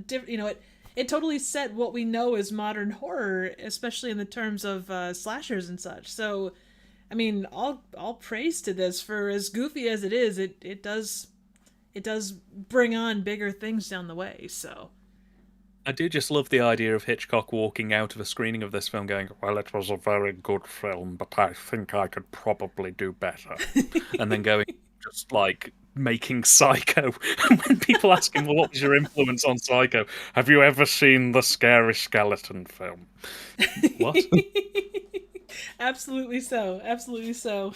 it totally set what we know as modern horror, especially in the terms of slashers and such. So, I mean, all praise to this for as goofy as it is. It does bring on bigger things down the way. So. I do just love the idea of Hitchcock walking out of a screening of this film going, well, it was a very good film, but I think I could probably do better. And then going, just like, making Psycho. And when people ask him, well, what was your influence on Psycho? Have you ever seen the Scary Skeleton film? What? Absolutely so. Absolutely so.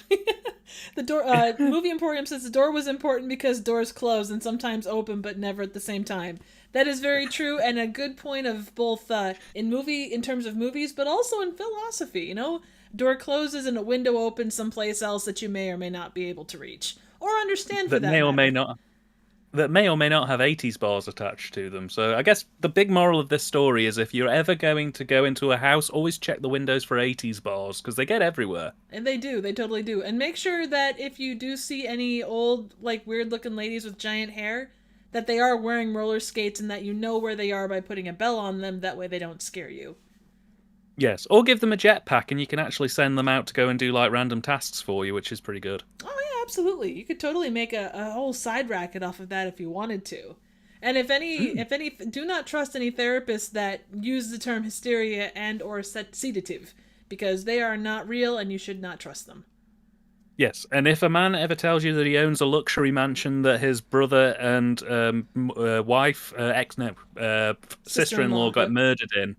The door. Movie Emporium says the door was important because doors close and sometimes open, but never at the same time. That is very true, and a good point of both in terms of movies, but also in philosophy. You know, door closes and a window opens someplace else that you may or may not be able to reach or understand. That may or may not have 80s bars attached to them. So I guess the big moral of this story is if you're ever going to go into a house, always check the windows for 80s bars, because they get everywhere. And they do. They totally do. And make sure that if you do see any old, like, weird-looking ladies with giant hair, that they are wearing roller skates and that you know where they are by putting a bell on them. That way they don't scare you. Yes, or give them a jetpack and you can actually send them out to go and do, like, random tasks for you, which is pretty good. Oh, yeah, absolutely. You could totally make a whole side racket off of that if you wanted to. And if any, do not trust any therapists that use the term hysteria and or sedative, because they are not real and you should not trust them. Yes, and if a man ever tells you that he owns a luxury mansion that his brother and sister-in-law got murdered in,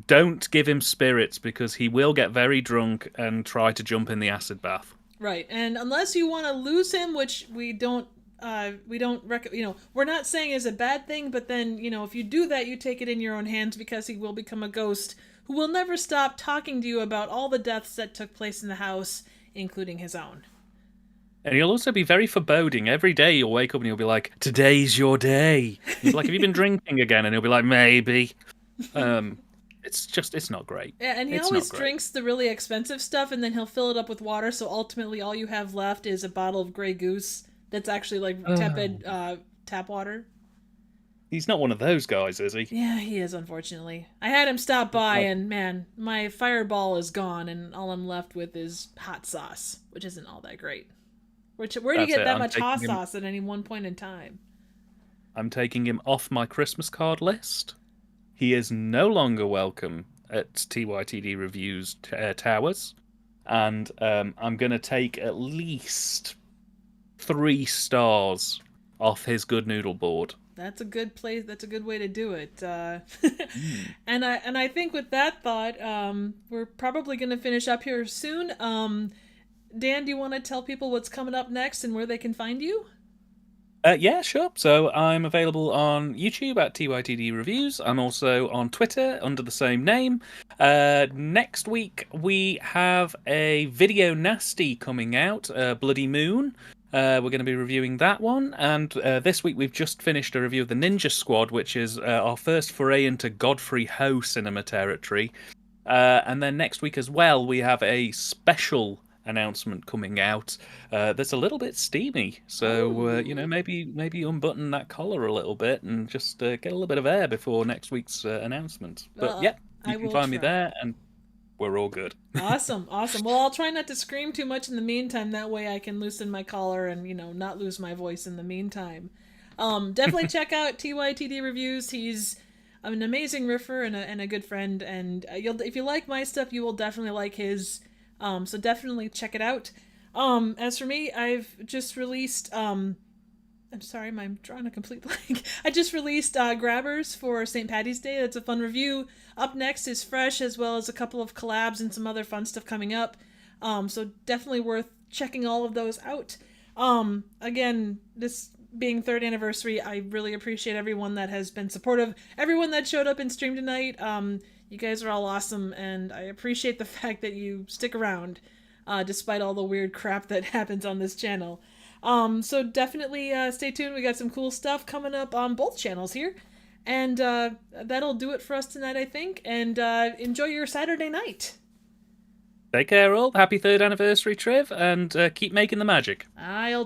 don't give him spirits because he will get very drunk and try to jump in the acid bath. Right, and unless you want to lose him, which we don't we're not saying is a bad thing, but then, if you do that, you take it in your own hands because he will become a ghost who will never stop talking to you about all the deaths that took place in the house, including his own. And he'll also be very foreboding. Every day you'll wake up and he'll be like, today's your day. He's like, have you been drinking again? And he'll be like, maybe. It's not great. Yeah, and he always drinks the really expensive stuff and then he'll fill it up with water, so ultimately all you have left is a bottle of Grey Goose that's actually like tepid tap water. He's not one of those guys, is he? Yeah, he is, unfortunately. I had him stop by, and man, my fireball is gone, and all I'm left with is hot sauce, which isn't all that great. Where do you get that much hot sauce at any one point in time? I'm taking him off my Christmas card list. He is no longer welcome at TYTD Reviews Towers, and I'm going to take at least 3 stars off his good noodle board. That's a good place. That's a good way to do it. And I think with that thought, we're probably going to finish up here soon. Dan, do you want to tell people what's coming up next and where they can find you? Yeah, sure. So I'm available on YouTube at TYTD Reviews. I'm also on Twitter under the same name. Next week we have a Video Nasty coming out, Bloody Moon. We're going to be reviewing that one, and this week we've just finished a review of The Ninja Squad, which is our first foray into Godfrey Ho cinema territory. And then next week as well, we have a special announcement coming out that's a little bit steamy. So, maybe unbutton that collar a little bit and just get a little bit of air before next week's announcement. But you can find me there, and we're all good. Awesome. Well, I'll try not to scream too much in the meantime. That way I can loosen my collar and, not lose my voice in the meantime. Definitely check out TYTD Reviews. He's an amazing riffer and a good friend. And if you like my stuff, you will definitely like his. So definitely check it out. As for me, I've just released... I'm sorry, I'm drawing a complete blank. I just released Grabbers for St. Paddy's Day. That's a fun review. Up next is Fresh, as well as a couple of collabs and some other fun stuff coming up. So definitely worth checking all of those out. Again, this being 3rd anniversary, I really appreciate everyone that has been supportive, everyone that showed up in stream tonight. You guys are all awesome, and I appreciate the fact that you stick around, despite all the weird crap that happens on this channel. So definitely stay tuned. We got some cool stuff coming up on both channels here. And that'll do it for us tonight, I think. And enjoy your Saturday night. Take care, all. Happy 3rd anniversary, Trev, and keep making the magic. I'll